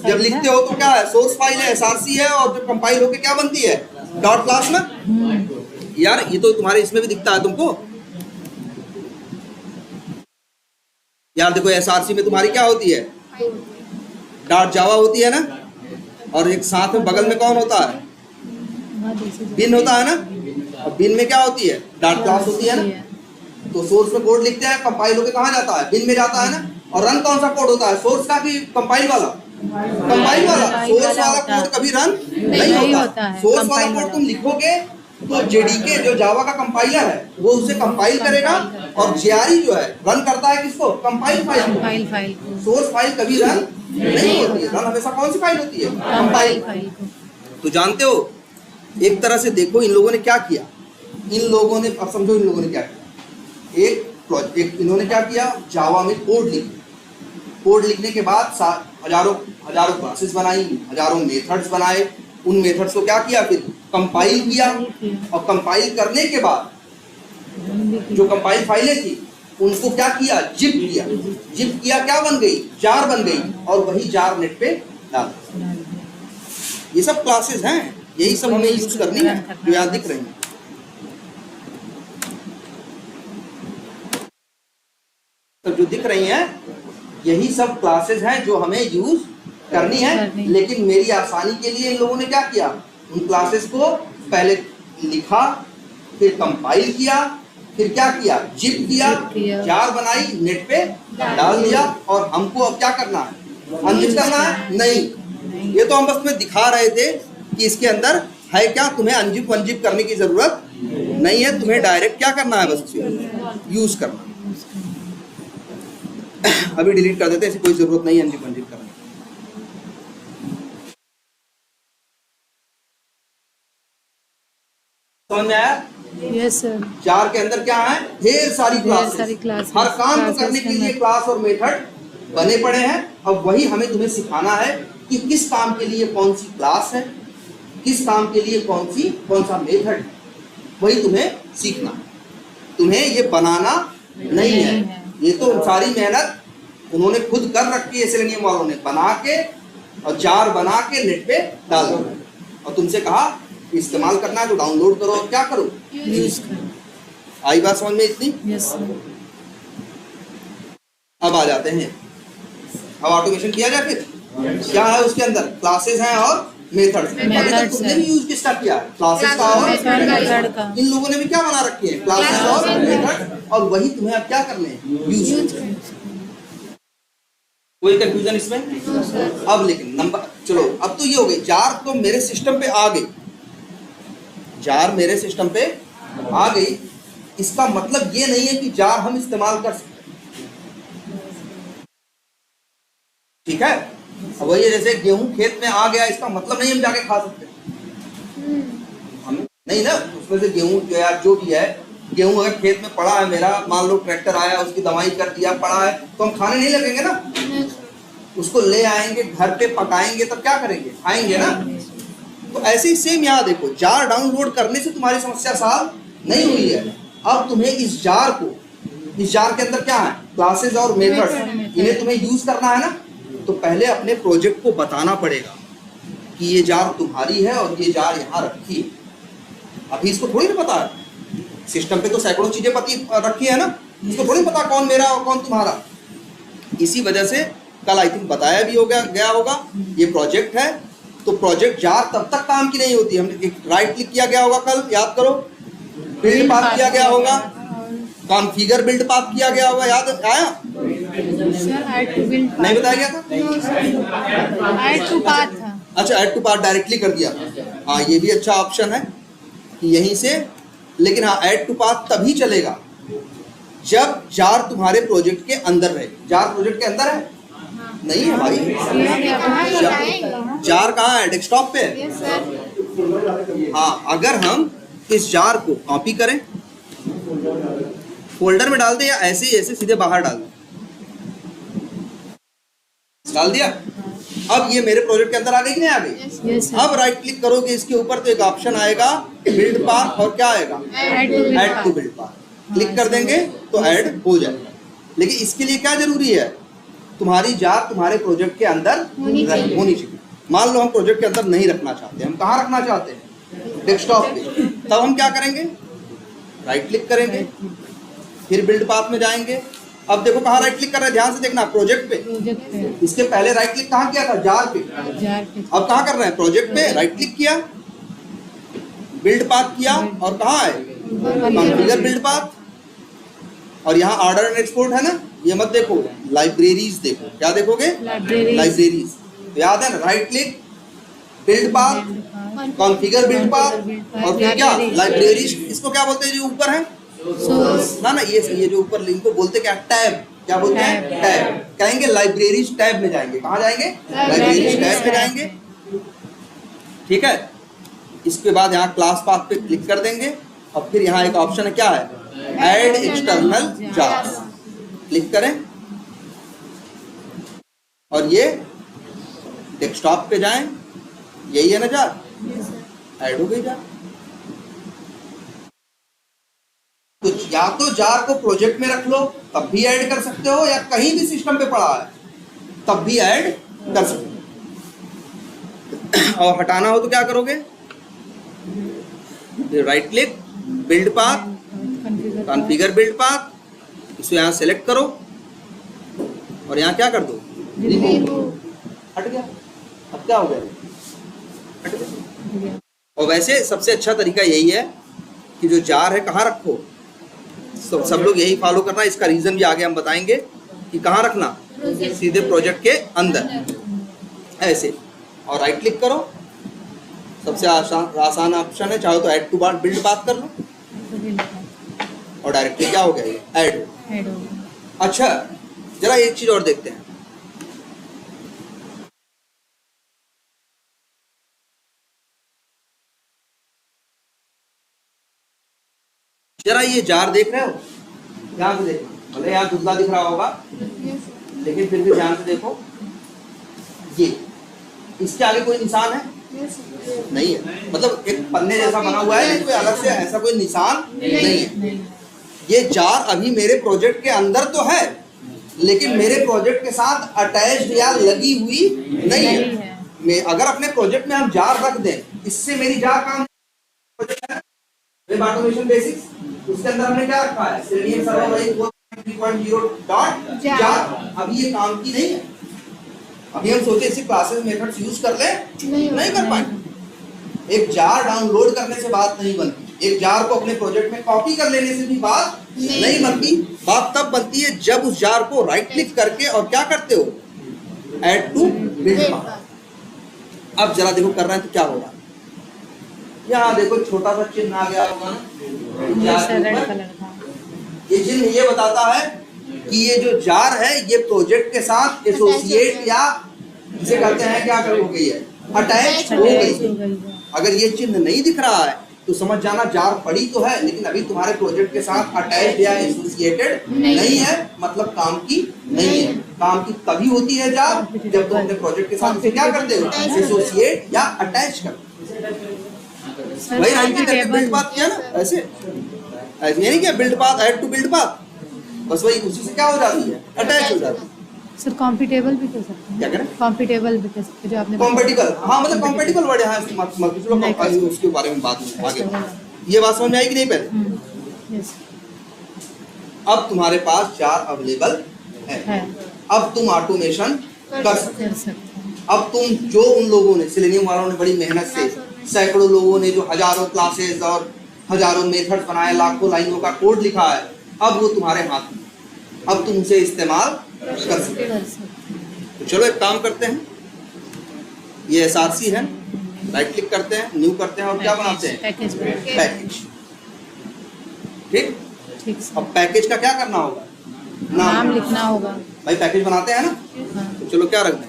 जब लिखते हो तो क्या है, सोर्स फाइल है, SRC है, और जब कंपाइल होके क्या बनती है, .class में। यार ये तो तुम्हारे इसमें भी दिखता है तुमको। यार देखो SRC में तुम्हारी क्या होती है, .java होती है ना, और एक साथ में बगल में कौन होता है, बिन होता है ना, और बिन में क्या होती है, .class होती है ना। तो सोर्स में कोड लिखते हैं, कंपाइल होके कहाँ जाता है, बिन में जाता है ना। और रन कौन सा कोड होता है, सोर्स का कि कंपाइल वाला, कंपाइल वाला। सोर्स वाला कोड कभी रन नहीं होता है। सोर्स वाला कोड तुम लिखोगे तो JDK जो जावा का कंपाइलर है वो उसे कंपाइल करेगा, और JRE जो है रन करता है किसको, कंपाइल फाइल को। सोर्स फाइल कभी रन नहीं होती है, रन हमेशा कौन सी फाइल होती है, कंपाइल फाइल। तो जानते हो, एक तरह से देखो इन लोगों ने क्या किया, इन लोगों ने, अब समझो इन लोगों ने क्या किया। एक प्रोजेक्ट इन्होंने क्या किया, जावा में कोड लिखा, कोड लिखने के बाद हजारों क्लासेस बनाई, हजारों मेथड्स बनाए। उन मेथड्स को क्या किया, फिर कंपाइल किया, और कंपाइल करने के बाद जो कंपाइल फाइलें थी उनको क्या किया, जिप किया। जिप किया, क्या बन गई, जार बन गई, और वही जार नेट पे डाल। ये सब क्लासेस हैं, यही सब हमें यूज करनी है, जो यहाँ दिख रही है। तो जो दिख रही हैं यही सब क्लासेस हैं जो हमें यूज करनी है। लेकिन मेरी आसानी के लिए इन लोगों ने क्या किया, उन क्लासेस को पहले लिखा, फिर कंपाइल किया, फिर क्या किया, जिप किया, Zip किया। जार बनाई, नेट पे डाल दिया। और हमको अब क्या करना है, अनजिप करना है? नहीं, ये तो हम बस में दिखा रहे थे कि इसके अंदर है क्या, तुम्हें अनजिप वनजिप करने की जरूरत नहीं है, तुम्हें डायरेक्ट क्या करना है, बस यूज करना। अभी डिलीट कर देते हैं, ऐसी कोई जरूरत नहीं है अनजिप वनजिप करने की। समझ में आया? Yes sir. जार के अंदर क्या है, ढेर सारी सारी क्लासेस, classes, हर काम को classes करने के के लिए method। क्लास और मेथड बने पड़े हैं। अब वही हमें तुम्हें सिखाना है कि किस काम के लिए कौन सी क्लास है, किस काम के लिए कौन सा मेथड है, वही तुम्हें सीखना है। तुम्हें ये बनाना नहीं है, ये तो सारी मेहनत उन्होंने खुद कर रखी है, सेलेनियम वालों ने बना के और जार बना के नेट पे डाल दिया और तुमसे कहा इस्तेमाल करना है तो डाउनलोड करो और क्या करो, यूज करो। आई बात समझ में इतनी? Yes sir. अब आ जाते हैं, अब ऑटोमेशन किया जाए। फिर क्या है उसके अंदर, क्लासेस हैं और मेथड्स। अभी तक तुमने भी यूज किसका किया, क्लासेस का और मेथड का। इन लोगों ने भी क्या बना रखी है, क्लासेस और मेथड, और वही तुम्हें अब क्या करने हैं, यूज। कोई कंफ्यूजन इसमें? अब लेकिन नंबर, चलो अब तो ये हो गई, जार तो मेरे सिस्टम पे आ गई, जार मेरे सिस्टम पे आ गई। इसका मतलब ये नहीं है कि जार हम इस्तेमाल कर सकते, ठीक है? अब वही जैसे गेहूं खेत में आ गया, इसका मतलब नहीं हम जाके खा सकते, हम नहीं ना, उसमें से गेहूं जो है जो भी है, गेहूं अगर खेत में पड़ा है मेरा, मान लो ट्रैक्टर आया उसकी दवाई कर दिया, पड़ा है, तो हम खाने नहीं लगेंगे ना, उसको ले आएंगे घर पे पकाएंगे, तब क्या करेंगे, खाएंगे ना। तो ऐसे ही सेम यहाँ देखो, जार डाउनलोड करने से तुम्हारी समस्या सॉल्व नहीं हुई है। अब तुम्हें इस जार के अंदर क्या है, क्लासेस और मेथड्स, इन्हें तुम्हें यूज करना है ना। तो पहले अपने प्रोजेक्ट को बताना पड़ेगा कि ये जार तुम्हारी है और ये जार यहाँ रखी है। अभी इसको थोड़ी ना पता है, सिस्टम पे तो सैकड़ों चीजें पती रखी है ना, इसको थोड़ी पता कौन मेरा और कौन तुम्हारा। इसी वजह से कल आई थिंक बताया भी गया होगा, ये प्रोजेक्ट है, तो प्रोजेक्ट जार तब तक काम की नहीं होती। हमने राइट क्लिक किया गया होगा कल, याद करो, बिल्ड पाथ किया गया होगा, कॉन्फ़िगर बिल्ड पाथ किया गया होगा, याद आया? सर ऐड टू बिल्ड नहीं बताया गया था? ऐड टू पाथ था। अच्छा, ऐड टू पाथ डायरेक्टली कर दिया। हाँ, ये भी अच्छा ऑप्शन है कि यहीं से, लेकिन हाँ ऐड टू पाथ तभी चलेगा जब जार तुम्हारे प्रोजेक्ट के अंदर रहे। जार प्रोजेक्ट के अंदर है? नहीं है भाई, जार कहाँ है, डेस्कटॉप पे है। हाँ, अगर हम इस जार को कॉपी करें, फोल्डर में डाल दे या ऐसे ही ऐसे सीधे बाहर डाल दिया। अब ये मेरे प्रोजेक्ट के अंदर आ गई कि नहीं आ गई? अब राइट क्लिक करोगे इसके ऊपर तो एक ऑप्शन आएगा बिल्ड पाथ, और क्या आएगा, add to build path. Click कर देंगे तो ऐड हो जाएगा। लेकिन इसके लिए क्या जरूरी है, तुम्हारी जार तुम्हारे प्रोजेक्ट के अंदर होनी चाहिए। मान लो हम प्रोजेक्ट के अंदर नहीं रखना चाहते, हम कहाँ रखना चाहते हैं, डेस्कटॉप पे, तब हम क्या करेंगे, राइट क्लिक करेंगे, फिर बिल्ड पाथ में जाएंगे। अब देखो कहाँ राइट क्लिक कर रहे हैं, ध्यान से देखना, प्रोजेक्ट पे। इसके पहले राइट क्लिक कहाँ किया था, जार पे। अब कहाँ कर रहे हैं, प्रोजेक्ट पे राइट क्लिक किया, बिल्ड पाथ किया, और कहाँ है, कॉन्फ़िगर बिल्ड पाथ। और यहाँ ऑर्डर एंड एक्सपोर्ट है ना, ये मत देखो, लाइब्रेरीज देखो। क्या देखोगे, लाइब्रेरीज। तो याद है ना, right click, build path, configure build path, और फिर क्या, लाइब्रेरीज। इसको क्या बोलते हैं जो ऊपर है, ना ये जो ऊर लिंक को बोलते क्या, टैब। क्या बोलते हैं, टैब। कहेंगे लाइब्रेरीज टैब में जाएंगे। कहाँ जाएंगे, लाइब्रेरीज टैब में जाएंगे, ठीक है। इसके बाद यहाँ क्लास पाथ पे क्लिक कर देंगे, और फिर यहाँ एक ऑप्शन है, क्या है, ऐड एक्सटर्नल जार। क्लिक करें और ये डेस्कटॉप पे जाएं, यही है ना जार, ऐड हो गई जार। तो या तो जार को प्रोजेक्ट में रख लो तब भी ऐड कर सकते हो, या कहीं भी सिस्टम पे पड़ा है तब भी ऐड कर सकते हो। और हटाना हो तो क्या करोगे, right click, build path, configure build path, इसको यहाँ सेलेक्ट करो और यहाँ क्या कर दो, हट गया। अब क्या हो गया, हट गया। और वैसे सबसे अच्छा तरीका यही है कि जो जार है कहाँ रखो, तो सब लोग यही फॉलो करना, इसका रीजन भी आगे हम बताएंगे कि कहाँ रखना, सीधे प्रोजेक्ट के अंदर ऐसे, और राइट क्लिक करो। सबसे आसान ऑप्शन है, चाहो तो ऐड टू बिल्ड पाथ कर लो और डायरेक्टली क्या हो गया ये ऐड हो। ऐड हो गया। अच्छा, जरा एक चीज और देखते हैं। जरा ये जार देख रहे हो, ध्यान से देखना, भले यहाँ धुंधला दिख रहा होगा लेकिन फिर भी ध्यान से देखो। ये इसके आगे कोई निशान है? नहीं है, मतलब एक पन्ने जैसा बना हुआ है, कोई अलग से ऐसा कोई निशान नहीं है। ये जार अभी मेरे प्रोजेक्ट के अंदर तो है, लेकिन मेरे प्रोजेक्ट के साथ अटैच्ड या लगी हुई नहीं है। मैं अगर अपने प्रोजेक्ट में हम जार रख दें, इससे मेरी जार काम वेब ऑटोमेशन बेसिक्स, उसके अंदर हमने क्या रखा है, सेलेनियम सर्वर 3.0 डॉट जार। अभी ये काम की नहीं है। अभी हम सोचे इसी क्लासेस मेथड्स यूज कर ले, नहीं कर पाएंगे। एक जार डाउनलोड करने से बात नहीं बनती, एक जार को अपने प्रोजेक्ट में कॉपी कर लेने से भी बात नहीं बनती। बात तब बनती है जब उस जार को राइट क्लिक करके और क्या करते हो, ऐड टू बिल्ड पाथ। अब जरा देखो कर रहे हैं तो क्या हो रहा है। यहाँ देखो छोटा सा चिन्ह आ गया होगा ना, ये चिन्ह ये बताता है कि ये जो जार है ये प्रोजेक्ट के साथ एसोसिएट या जिसे कहते हैं क्या कर हो गई है, अटैच हो गई। अगर ये चिन्ह नहीं दिख रहा है तो समझ जाना जार पड़ी तो है, लेकिन अभी तुम्हारे प्रोजेक्ट के साथ अटैच या एसोसिएटेड नहीं है, मतलब काम की नहीं है। काम की तभी होती है जार जब तुम अपने प्रोजेक्ट के साथ क्या करते हो, एसोसिएट या अटैच करते हो। भाई राइट करके बिल्ड पाथ किया ना, ऐसे ऐसे नहीं किया, build path add to build path, बस वही उसी से क्या हो जाती है, अटैच हो जाती है। सर कॉम्पिटेबल भी कह सकते हैं, क्या करें, कॉम्पिटेबल भी कह सकते हैं, जो आपने कॉम्पेटिबल, हाँ मतलब कॉम्पेटिबल वर्ड यहाँ चलो उसके बारे में बात में आगे। ये बात समझ में आई कि नहीं पहले? यस। अब तुम्हारे पास जार अवेलेबल है, अब तुम ऑटोमेशन कर सकते हैं। अब तुम जो उन लोगों ने, सेलेनियम वालों ने बड़ी मेहनत से, सैकड़ों लोगों ने जो हजारों क्लासेस और हजारों मेथड्स बनाए, लाखों लाइनों का कोड लिखा है, अब वो तुम्हारे हाथ में, अब तुम उसे इस्तेमाल कर सकते हो। तो चलो एक काम करते हैं, ये एसआरसी है, राइट क्लिक करते हैं, न्यू करते हैं और क्या बनाते हैं, पैकेज। ठीक, अब पैकेज का क्या करना होगा, नाम लिखना होगा। भाई पैकेज बनाते हैं ना, तो चलो क्या रख दें,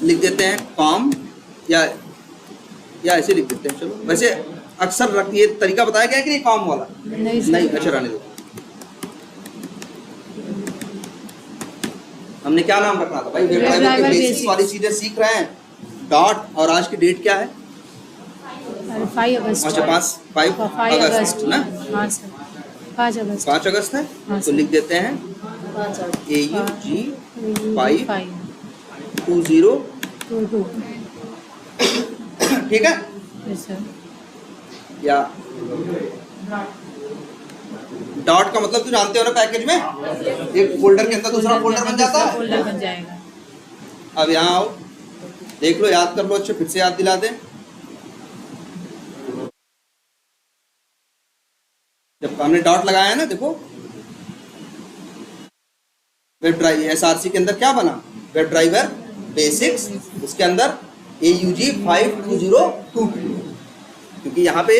लिख देते हैं कॉम या ऐसे लिख देते हैं। चलो वैसे अक्सर ये तरीका बताया गया है कि नहीं कॉम वाला, नहीं अच्छा रहने दो। हमने क्या नाम रखना था भाई, वेब ड्राइवर के बेसिक्स वाली चीजें सीख रहे हैं। डॉट और आज की डेट क्या है, 5 अगस्त। अच्छा 5 अगस्त ना, 5 अगस्त 5 अगस्त है, तो लिख देते हैं AUG 52022। ठीक है, या डॉट का मतलब तो जानते हो ना, पैकेज में एक फोल्डर के अंदर दूसरा फोल्डर बन जाता है, फोल्डर बन जाएगा। अब यहाँ आओ, देख लो, याद कर लो, अच्छे फिर से याद दिला दें। जब हमने डॉट लगाया है ना, देखो वेब ड्राइवर एसआरसी के अंदर क्या बना, वेब ड्राइवर बेसिक्स, उसके अंदर AUG 52022, क्योंकि यहाँ पे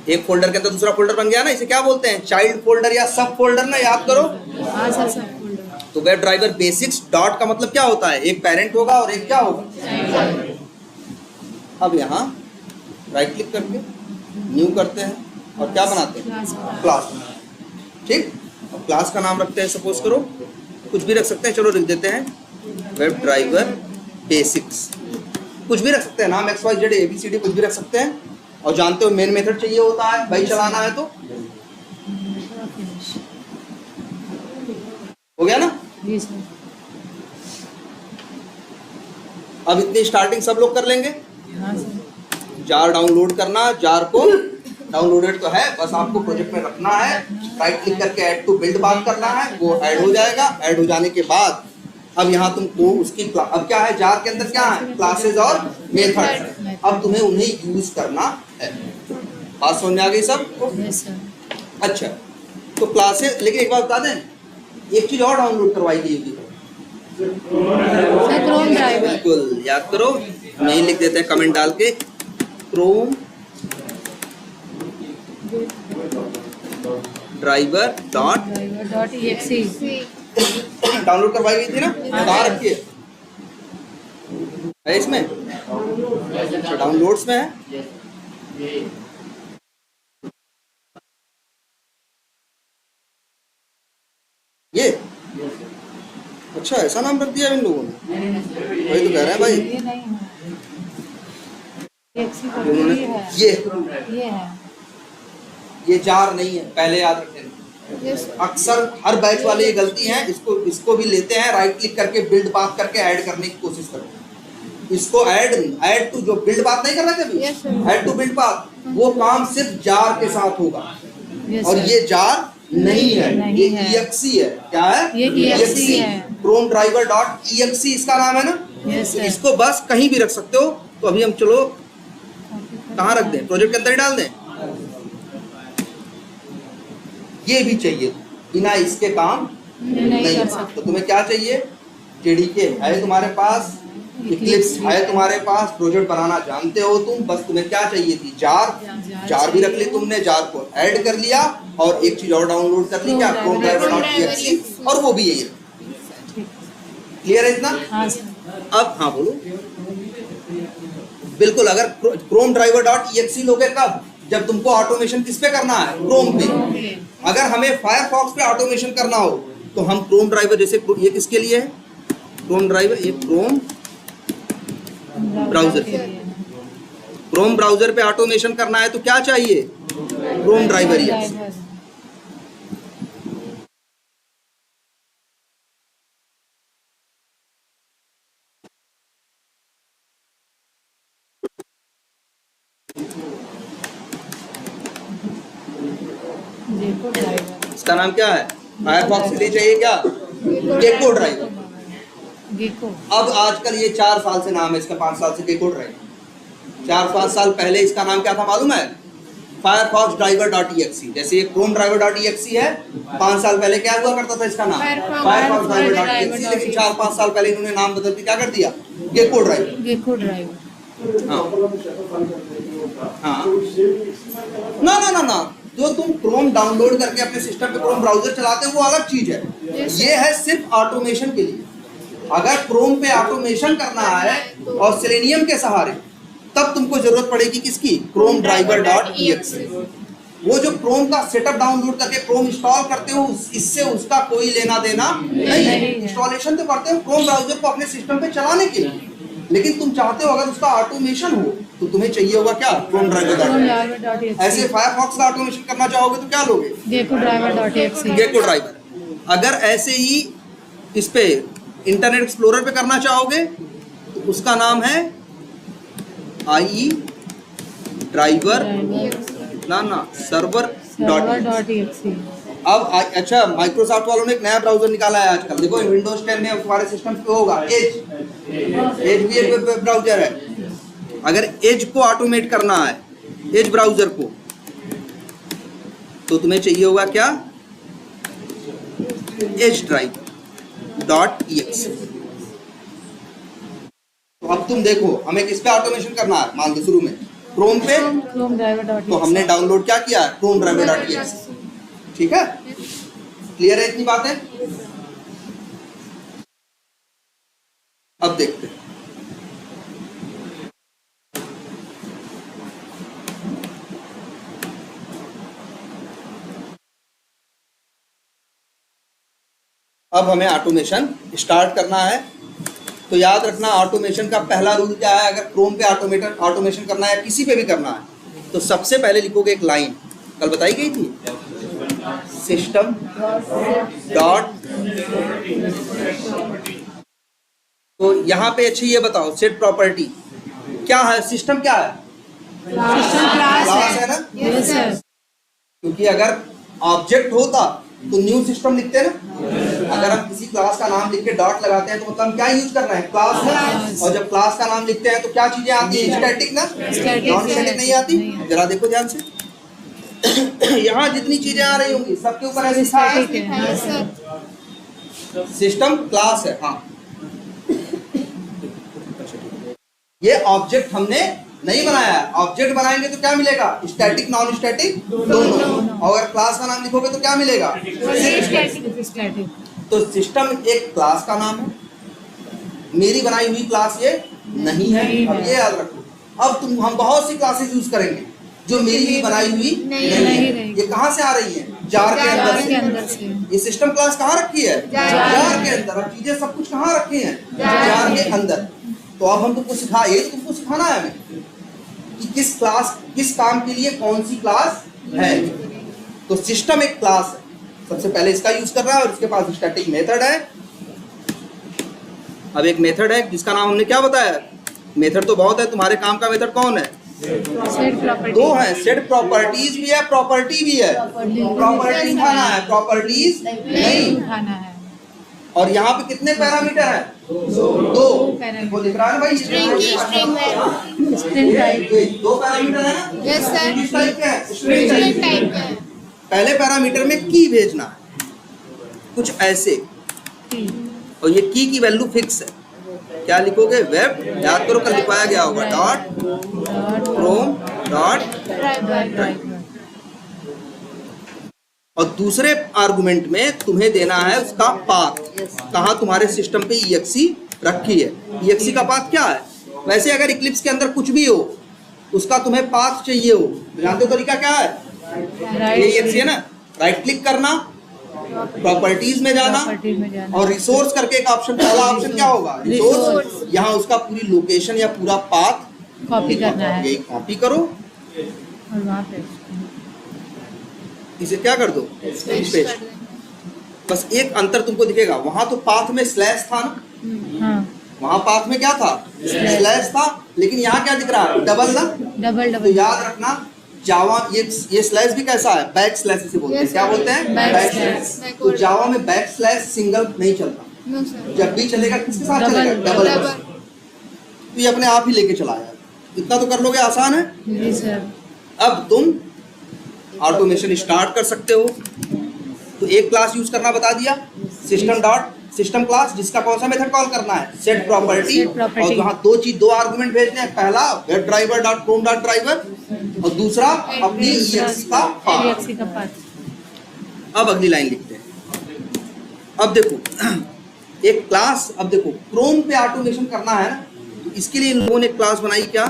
एक फोल्डर के अंदर दूसरा फोल्डर बन गया ना, इसे क्या बोलते हैं, चाइल्ड फोल्डर या सब फोल्डर ना, याद करो। तो वेब ड्राइवर बेसिक्स डॉट का मतलब क्या होता है, एक पेरेंट होगा और एक क्या होगा। अब यहाँ राइट क्लिक करके न्यू करते हैं और क्या बनाते हैं, क्लास। ठीक, अब क्लास का नाम रखते हैं, सपोज करो कुछ भी रख सकते हैं, चलो लिख देते हैं वेब ड्राइवर बेसिक्स, कुछ भी रख सकते हैं, नाम XYZ ABCD कुछ भी रख सकते हैं। और जानते हो मेन मेथड चाहिए होता है भाई, चलाना है तो हो गया ना। अब इतनी स्टार्टिंग सब लोग कर लेंगे। जार डाउनलोड करना, जार को डाउनलोडेड तो है, बस आपको प्रोजेक्ट में रखना है, राइट क्लिक करके ऐड टू बिल्ड पाथ करना है, वो ऐड हो जाएगा। ऐड हो जाने के बाद अब यहाँ तुमको उसकी अब क्या है, जार के अंदर क्या है, क्लासेस और मेथड, अब तुम्हें उन्हें यूज करना है। बात समझ में आ गई सब? अच्छा, तो क्लासेस, लेकिन एक बात बता दें, एक चीज और डाउनलोड करवाई गई होगी। Sir Chrome driver. बिल्कुल याद करो, नहीं लिख देते हैं कमेंट डाल के, Chrome driver dot exe। Download करवाई गई थी ना, कहाँ रखी है इसमें? अच्छा, डाउनलोड्स में है। ये अच्छा ऐसा नाम रख दिया इन लोगों ने, वही तो कह रहे हैं भाई। ये नहीं है, exe का उन्होंने ये है, ये है। ये जार नहीं है, पहले याद रखें। अक्सर हर बैच वाले ये गलती है, इसको भी लेते हैं, राइट क्लिक करके बिल्ड पाथ करके ऐड करने की कोशिश करते हैं। इसको ऐड टू, जो बिल्ड पाथ नहीं कर रहे थे अभी, ऐड टू बिल्ड पाथ, वो काम सिर्फ जार के साथ होगा। और ये जार नहीं है, ये exe है। क्या है? ये exe है। क्रोम ड्राइवर डॉट exe इसका नाम है ना। Yes, तो sir। इसको बस कहीं भी रख सकते हो। तो अभी हम चलो कहाँ रख दें, प्रोजेक्ट के अंदर ही डाल दें। ये भी चाहिए, बिना इसके काम नहीं कर होता। सकते। तो तुम्हें क्या चाहिए? जेडीके है तुम्हारे पास, इक्लिप्स है तुम्हारे पास, प्रोजेक्ट बनाना जानते हो तुम, बस तुम्हें क्या चाहिए थी? जार भी रख ली तुमने, जार को ऐड कर लिया, और एक चीज और डाउनलोड कर ली, क्या? क्रोम ड्राइवर डॉट exe, और वो भी यही। क्लियर है इतना? हाँ सर। अब हाँ बोलो। बिल्कुल, अगर क्रोम ड्राइवर डॉट exe लोगे कब? जब तुमको ऑटोमेशन किस पे करना है? क्रोम पे। अगर हमें फायरफॉक्स पे ऑटोमेशन करना हो तो हम क्रोम ड्राइवर, जैसे ये किसके लिए है? क्रोम ड्राइवर, ये क्रोम ब्राउजर, क्रोम ब्राउजर पे ऑटोमेशन करना है तो क्या चाहिए? Chrome driver exe। Gecko driver. इसका नाम क्या है? फायरफॉक्स के लिए चाहिए क्या? Gecko driver. गेको। अब आजकल ये 4 साल से नाम है इसका, 5 साल से गेको ड्राइवर। 4-5 साल पहले इसका नाम क्या था मालूम है? Firefox driver dot exe। जैसे ये क्रोम ड्राइवर डॉट exe है, 5 साल पहले क्या हुआ करता था इसका नाम? Firefox driver dot exe। लेकिन 4-5 साल पहले इन्होंने नाम बदल के क्या कर दिया? Gecko driver. Gecko driver. हाँ, ना ना ना ना, जो तुम क्रोम डाउनलोड करके अपने सिस्टम पे क्रोम ब्राउजर चलाते हो वो अलग चीज है। ये है सिर्फ ऑटोमेशन के लिए। अगर क्रोम पे ऑटोमेशन करना है और सेलेनियम के सहारे, तब तुमको जरूरत पड़ेगी किसकी? Chrome driver dot exe। वो जो क्रोम का सेटअप डाउनलोड करके क्रोम इंस्टॉल करते हो, इससे उसका कोई लेना देना नहीं है। इंस्टॉलेशन तो करते हो क्रोम ब्राउजर को अपने सिस्टम पे चलाने के लिए, लेकिन तुम चाहते हो अगर उसका ऑटोमेशन हो तो तुम्हें चाहिए होगा क्या? Chrome driver dot exe। ऐसे फायरफॉक्स का ऑटोमेशन करना चाहोगे तो क्या लोगे? Gecko driver dot exe। Gecko driver. अगर ऐसे ही इस पे इंटरनेट एक्सप्लोरर पे करना चाहोगे तो उसका नाम है IE ड्राइवर ना सर्वर डॉट exe। अब अच्छा, माइक्रोसॉफ्ट वालों ने एक नया ब्राउजर निकाला है आजकल, देखो विंडोज 10 में तुम्हारे सिस्टम पे होगा एज भी एक ब्राउजर है। अगर एज को ऑटोमेट करना है, एज ब्राउजर को, तो तुम्हें चाहिए होगा क्या? Edge driver dot exe। तो अब तुम देखो हमें किस पे ऑटोमेशन करना है, मान लो शुरू में क्रोम पे, क्रोम ड्राइवर डॉट तो हमने डाउनलोड क्या किया? Chrome driver dot exe। ठीक है, क्लियर है इतनी बातें? अब देखते हैं। अब हमें ऑटोमेशन स्टार्ट करना है। तो याद रखना, ऑटोमेशन का पहला रूल क्या है? अगर क्रोम पे ऑटोमेशन करना है, किसी पे भी करना है, तो सबसे पहले लिखोगे एक लाइन, कल बताई गई थी, सिस्टम डॉट। तो यहाँ पे अच्छी ये बताओ, सेट प्रॉपर्टी क्या है? सिस्टम क्या है? क्लास है ना। Yes sir. क्योंकि अगर ऑब्जेक्ट होता तो न्यू सिस्टम लिखते हैं ना। अगर हम किसी क्लास का नाम लिख के डॉट लगाते हैं तो मतलब हम क्या यूज कर रहे हैं? क्लास है। और जब क्लास का नाम लिखते हैं तो क्या चीजें आती है? स्टैटिक ना, नॉन स्टैटिक नहीं आती। जरा देखो ध्यान से, यहाँ जितनी चीजें आ रही होंगी सबके ऊपर ऐसे लिखा है स्टैटिक है। हाँ सर। सिस्टम क्लास है। हाँ, ये ऑब्जेक्ट हमने नहीं बनाया है। ऑब्जेक्ट बनाएंगे तो क्या मिलेगा? स्टैटिक नॉन स्टैटिक दोनों। और अगर क्लास का नाम लिखोगे तो क्या मिलेगा? स्टैटिक। तो सिस्टम एक क्लास का नाम है। मेरी बनाई हुई क्लास ये नहीं है, अब ये याद रखो। अब हम बहुत सी क्लासेस यूज करेंगे जो मेरी ही बनाई हुई नहीं है। ये कहाँ से आ रही है? जार के अंदर से। ये सिस्टम क्लास कहाँ रखी है? जार के अंदर। अब चीजें सब कुछ कहाँ रखी है? जार के अंदर। तो अब हम तुमको ये तुमको सिखाना है हमें कि किस क्लास, किस काम के लिए कौन सी क्लास है। तो सिस्टम एक क्लास है, सबसे पहले इसका यूज कर रहा है। और उसके पास स्टैटिक मेथड है। अब एक मेथड है जिसका नाम हमने क्या बताया? मेथड तो बहुत है, तुम्हारे काम का मेथड कौन है? दो है, सेट प्रॉपर्टीज भी है, प्रॉपर्टी भी है। प्रॉपर्टी उठाना है, प्रॉपर्टीज नहीं उठाना है। और यहाँ पे कितने पैरामीटर है? दो। वो दिख रहा है ना भाई? स्ट्रिंग की स्ट्रिंग है। String type. दो पैरामीटर है ना? Yes sir. किस टाइप के हैं? स्ट्रिंग टाइप है। पहले पैरामीटर में की भेजना है कुछ ऐसे, और ये की वैल्यू फिक्स है। क्या लिखोगे? वेब, याद करो कल लिखवाया गया होगा, डॉट क्रोम डॉट। और दूसरे आर्गुमेंट में तुम्हें देना है उसका पाथ, कहाँ तुम्हारे सिस्टम पे EXE रखी है। EXE का पाथ क्या है? वैसे अगर इक्लिप्स के अंदर कुछ भी हो उसका तुम्हें पाथ चाहिए हो, जानते हो तरीका क्या है? ये EXE है ना, राइट क्लिक करना, प्रॉपर्टीज में जाना और रिसोर्स करके एक ऑप्शन, पहला ऑप्शन क्या होगा? रिसोर्स। यहाँ उसका पूरी लोकेशन या पूरा पाथ कॉपी करना है यही कॉपी करो और वहाँ पे इसे क्या कर दो? पेस्ट। बस एक अंतर तुमको दिखेगा, वहां तो पाथ में स्लैश था ना, हाँ वहां पाथ में क्या था? स्लैश था, लेकिन यहाँ क्या दिख रहा है? डबल ना। डबल तो याद रखना जावा ये स्लैश भी कैसा है? बैक स्लैश इसे बोलते हैं। क्या बोलते हैं? Back slash. तो जावा में बैक स्लैश सिंगल नहीं चलता, नो सर। जब भी चलेगा किसके साथ चलेगा? डबल। तो ये अपने आप ही लेके चला आया। इतना तो कर लोगे, आसान है। जी सर। अब तुम ऑटोमेशन स्टार्ट कर सकते हो। तो एक क्लास यूज करना बता दिया, सिस्टम डॉट सिस्टम क्लास, जिसका कौन सा मेथड कॉल करना है? Set property. और यहाँ दो आर्गुमेंट भेजने हैं, पहला web driver dot Chrome dot driver और दूसरा अपनी EXE का पाथ। अब अगली लाइन लिखते हैं। अब देखो एक क्लास, अब देखो क्रोम पे ऑटोमेशन करना है ना, तो इसके लिए इन लोगों ने क्लास बनाई क्या?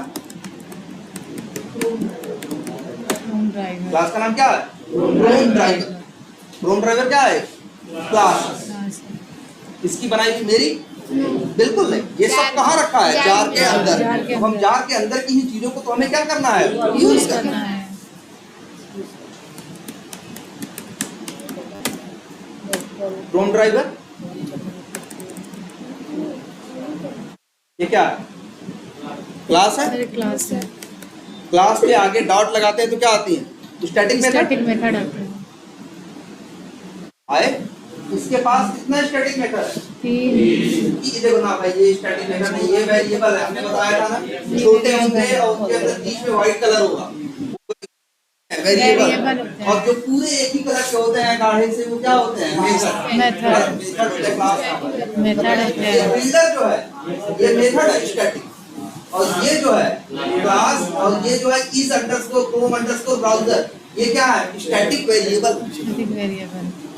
क्लास का नाम क्या है? Chrome driver. क्रोम ड्राइवर क्या है? क्लास। इसकी बनाई थी मेरी? बिल्कुल नहीं। ये सब कहाँ रखा है? जार के अंदर। तो हम जार के अंदर की ही चीजों को तो हमें क्या करना है? यूज करना है। क्रोम ड्राइवर ये क्या है? क्लास है। क्लास है। क्लास के आगे डॉट लगाते हैं तो क्या आती है? स्टैटिक मेथड आए। इसके पास कितना स्टैटिक मेथड है? 3। देखो ना भाई, ये स्टैटिक मेथड नहीं, ये वेरिएबल है। हमने बताया था ना, छोटे होंगे और उनके अंदर बीच में व्हाइट कलर होगा, वेरिएबल। और जो पूरे एक ही कलर के होते हैं गाढ़े से, वो क्या होते हैं? मेथड। बिल्डर जो है ये मेथड है स्टैटिक, और ये जो है क्लास, और ये जो है is underscore Chrome underscore browser, ये क्या है? Static variable.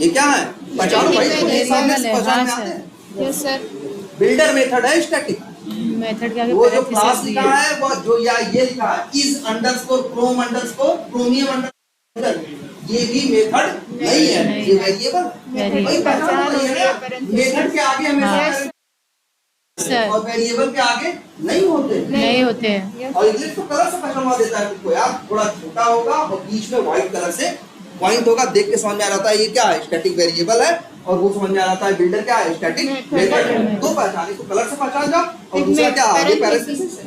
ये क्या है? पहचानो भाई, खुद सामने से पहचान में आते हैं। Yes sir. बिल्डर मेथड है स्टैटिक। मेथड के आगे वो जो क्लास लिखा है वो जो या ये लिखा है is underscore Chrome underscore chromium underscore, ये भी मेथड नहीं है, ये वेरिएबल। भाई पहचान नहीं है ना, मेथड के आगे हमेशा सर और वेरिएबल के आगे नहीं होते हैं। और इंग्लिश तो कलर से पहचानवा देता है तुमको यार, थोड़ा छोटा होगा और बीच में व्हाइट कलर से पॉइंट होगा, देख के समझ में आ जाता है ये क्या है? स्टैटिक वेरिएबल है। और वो समझ में आ जाता है बिल्डर क्या है? Static method. दो पहचान, इसको कलर से पहचान जाओ और दूसरा क्या? आगे पैरेंथेसिस।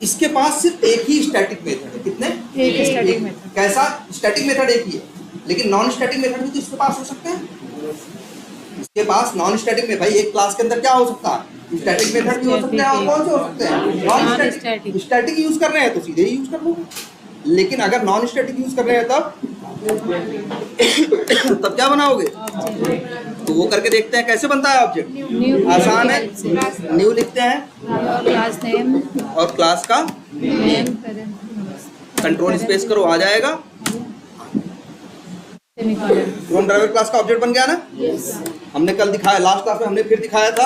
इसके पास सिर्फ एक ही स्टैटिक मेथड है। कितने? एक स्टैटिक मेथड। कैसा? स्टैटिक मेथड एक ही है, लेकिन नॉन स्टैटिक मेथड भी तो इसके पास हो सकते हैं। इसके पास नॉन स्टैटिक में भाई एक क्लास के अंदर क्या हो सकता है? स्टैटिक मेथड भी हो सकते हैं। और कौन से हो सकते हैं? Non static. स्टैटिक यूज कर रहे हैं तो सीधे ही यूज कर लो, लेकिन अगर नॉन स्टैटिक यूज कर रहे हैं तब तब क्या बनाओगे? तो वो करके देखते हैं कैसे बनता है ऑब्जेक्ट। न्यू आसान है, न्यू लिखते हैं क्लास नेम और क्लास का नेम कंट्रोल स्पेस करो, आ जाएगा। सेमीकोलन। क्रोम ड्राइवर क्लास का ऑब्जेक्ट बन गया ना। हमने कल दिखाया, लास्ट क्लास में हमने फिर दिखाया था,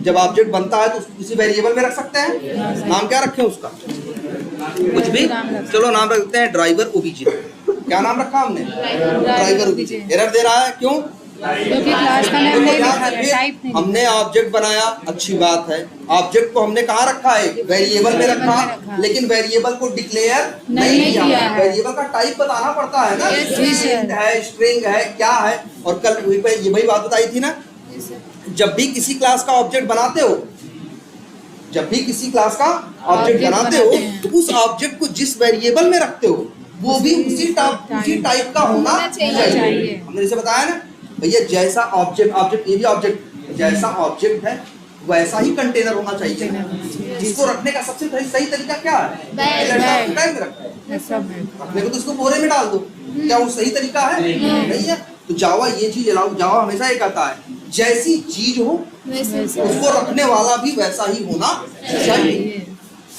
जब ऑब्जेक्ट बनता है तो उसको किसी वेरिएबल में रख सकते हैं। नाम क्या रखें उसका? कुछ भी, चलो नाम रखते हैं ड्राइवर ओबीजे। क्या नाम रखा हमने? Driver OBJ. एरर दे रहा है, क्यों? क्योंकि क्लास का नेम नहीं लिखा है, टाइप नहीं। हमने ऑब्जेक्ट बनाया, अच्छी बात है। ऑब्जेक्ट को हमने कहाँ रखा है? वेरिएबल में रखा, लेकिन वेरिएबल को डिक्लेयर नहीं किया है। वेरिएबल का टाइप बताना पड़ता है ना, इंट है, स्ट्रिंग है, क्या है। और कल ये वही बात बताई थी ना, जब भी किसी क्लास का ऑब्जेक्ट बनाते हो, जब भी किसी क्लास का ऑब्जेक्ट बनाते हो, तो उस ऑब्जेक्ट को जिस वेरिएबल में रखते हो वो भी उसी टाइप का होना चाहिए। हमने जैसे बताया ना भैया, जैसा ऑब्जेक्ट ये भी ऑब्जेक्ट, जैसा ऑब्जेक्ट है वैसा ही कंटेनर होना चाहिए। जिसको रखने का सबसे सही तरीका क्या है? बैग में रखने को तो उसको बोरे में डाल दो, क्या वो सही तरीका है? नहीं है। तो जावा ये चीज अलाउ, जावा हमेशा ये कहता है जैसी चीज हो उसको रखने वाला भी वैसा ही होना चाहिए।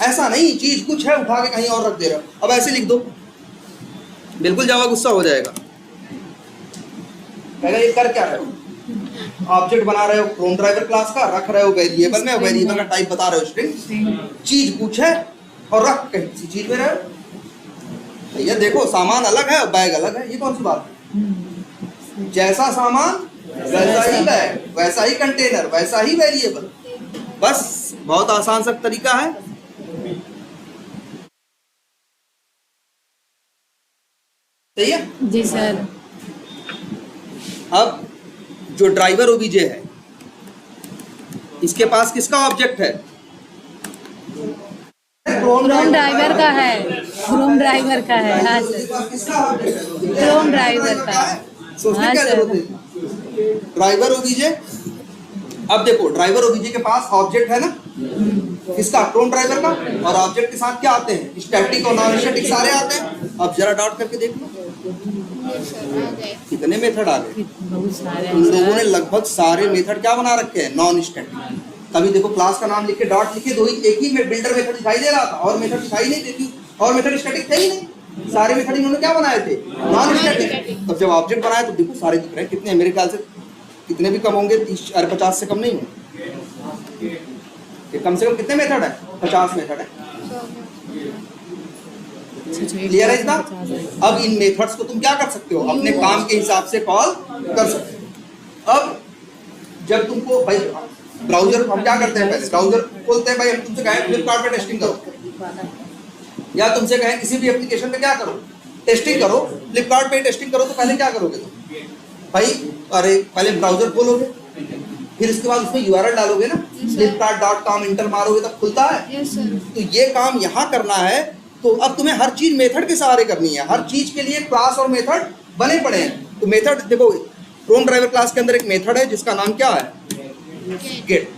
ऐसा नहीं चीज कुछ है उठा के कहीं और रख दे रहा, अब ऐसे लिख दो, बिल्कुल जावा गुस्सा हो जाएगा, कहेगा ये कर क्या रहे हो? ऑब्जेक्ट बना रहे हो क्रोम ड्राइवर क्लास का, रख रहे हो वेरिएबल में, वेरिएबल का टाइप बता रहे हो स्ट्रिंग, चीज कुछ है और रख कहीं किसी चीज में रहे हो। ये देखो सामान अलग है और बैग अलग है, ये कौन सी बात है? जैसा सामान वैसा ही बैग, वैसा ही कंटेनर, वैसा ही वेरिएबल। बस बहुत आसान सा तरीका है। सही है जी सर। अब जो ड्राइवर ओबीजे है, इसके पास किसका ऑब्जेक्ट है? क्रोम ड्राइवर का है, क्रोम ड्राइवर का है। हाँ सर, क्रोम ड्राइवर का है। सोचने क्या जरूरत है? Driver OBJ. अब देखो ड्राइवर ओबीजे के पास ऑब्जेक्ट है ना, किसका? क्रोम ड्राइवर का। और ऑब्जेक्ट के साथ क्या आते हैं? स्टैटिक और नॉन स्टैटिक सारे आते हैं। अब जरा डॉट करके देख लो कितने मेथड आ गए। बहुत सारे उन लोगों ने लगभग सारे मेथड क्या बना रखे हैं? Non static. कभी देखो क्लास का नाम लिख के डॉट लिखे, दो ही एक ही बिल्डर मेथड दिखाई दे रहा था, और मेथड दिखाई नहीं देती, और मेथड स्टैटिक थे ही नहीं। सारे मेथड इन्होंने क्या बनाए थे? Non static. तब जब ऑब्जेक्ट बनाया तो देखो सारे दिख रहे हैं। कितने? मेरे ख्याल से कितने भी कम होंगे, 30 अरे 50 से कम नहीं होंगे। कम से कम कितने मेथड है? 50 मेथड है। क्लियर है इतना? अब इन मेथड्स को तुम क्या कर सकते हो? अपने काम के हिसाब से कॉल कर सकते हो। अब जब तुमको भाई ब्राउजर, हम क्या करते हैं? पहले ब्राउजर खोलते हैं भाई, हम तुमसे कहें फ्लिपकार्ट पे टेस्टिंग करो, या तुमसे कहें किसी भी एप्लीकेशन पे क्या करो? टेस्टिंग करो। फ्लिपकार्ट पे टेस्टिंग करो तो पहले क्या करोगे तुम भाई? अरे पहले ब्राउजर खोलोगे, फिर इसके बाद उसमें यूआरएल डालोगे ना, flipkart.com इंटर मारोगे तब खुलता है। तो ये काम यहाँ करना है। तो अब तुम्हें हर चीज मेथड के सहारे करनी है। हर चीज के लिए क्लास और मेथड बने पड़े हैं। तो मेथड देखो, क्रोम ड्राइवर क्लास के अंदर एक मेथड है जिसका नाम क्या है? गेट।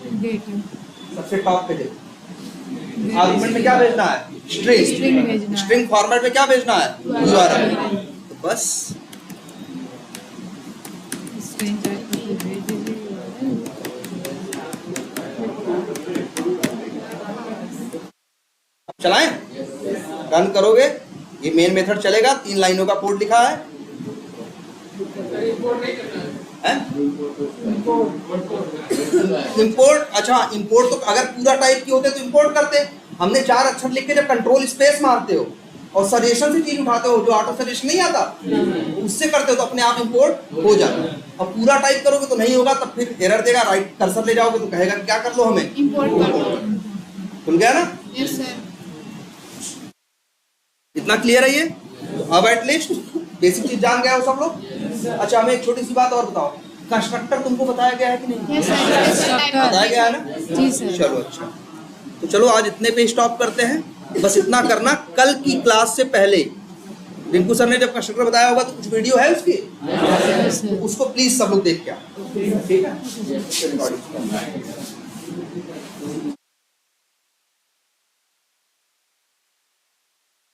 सबसे टॉप पे देखो, आर्गुमेंट में क्या भेजना है? स्ट्रिंग। स्ट्रिंग फॉर्मेट में क्या भेजना है? यूआरएल। तो बस चलाएं, रन करोगे, ये मेन मेथड चलेगा। 3 लाइनों का कोड लिखा है। इंपोर्ट, अच्छा इंपोर्ट तो अगर पूरा टाइप के होते तो इंपोर्ट करते। हमने 4 अक्षर लिख के जब कंट्रोल स्पेस मारते हो और सजेशन से चीज उठाते हो, जो ऑटो सजेशन नहीं आता उससे करते हो तो अपने आप इंपोर्ट हो जाता है। अब पूरा टाइप करोगे तो नहीं होगा, तब फिर एरर देगा। राइट कर्सर ले जाओगे तो कहेगा क्या कर लो, हमें इंपोर्ट कर दो। खुल गया ना? Yes sir. इतना क्लियर है ये? अब एटलीस्ट बेसिक चीज जान गया हो सब लोग। अच्छा हमें एक छोटी सी बात और बताओ, कंस्ट्रक्टर तुमको बताया गया है कि नहीं? Yes sir. बताया गया है ना? जी सर। चलो अच्छा, तो चलो आज इतने पे स्टॉप करते हैं। बस इतना करना, कल की क्लास से पहले रिंकू सर ने जब कंस्ट्रक्टर बताया होगा तो कुछ वीडियो है उसकी, तो उसको प्लीज सब लोग देख के आओ, ठीक है?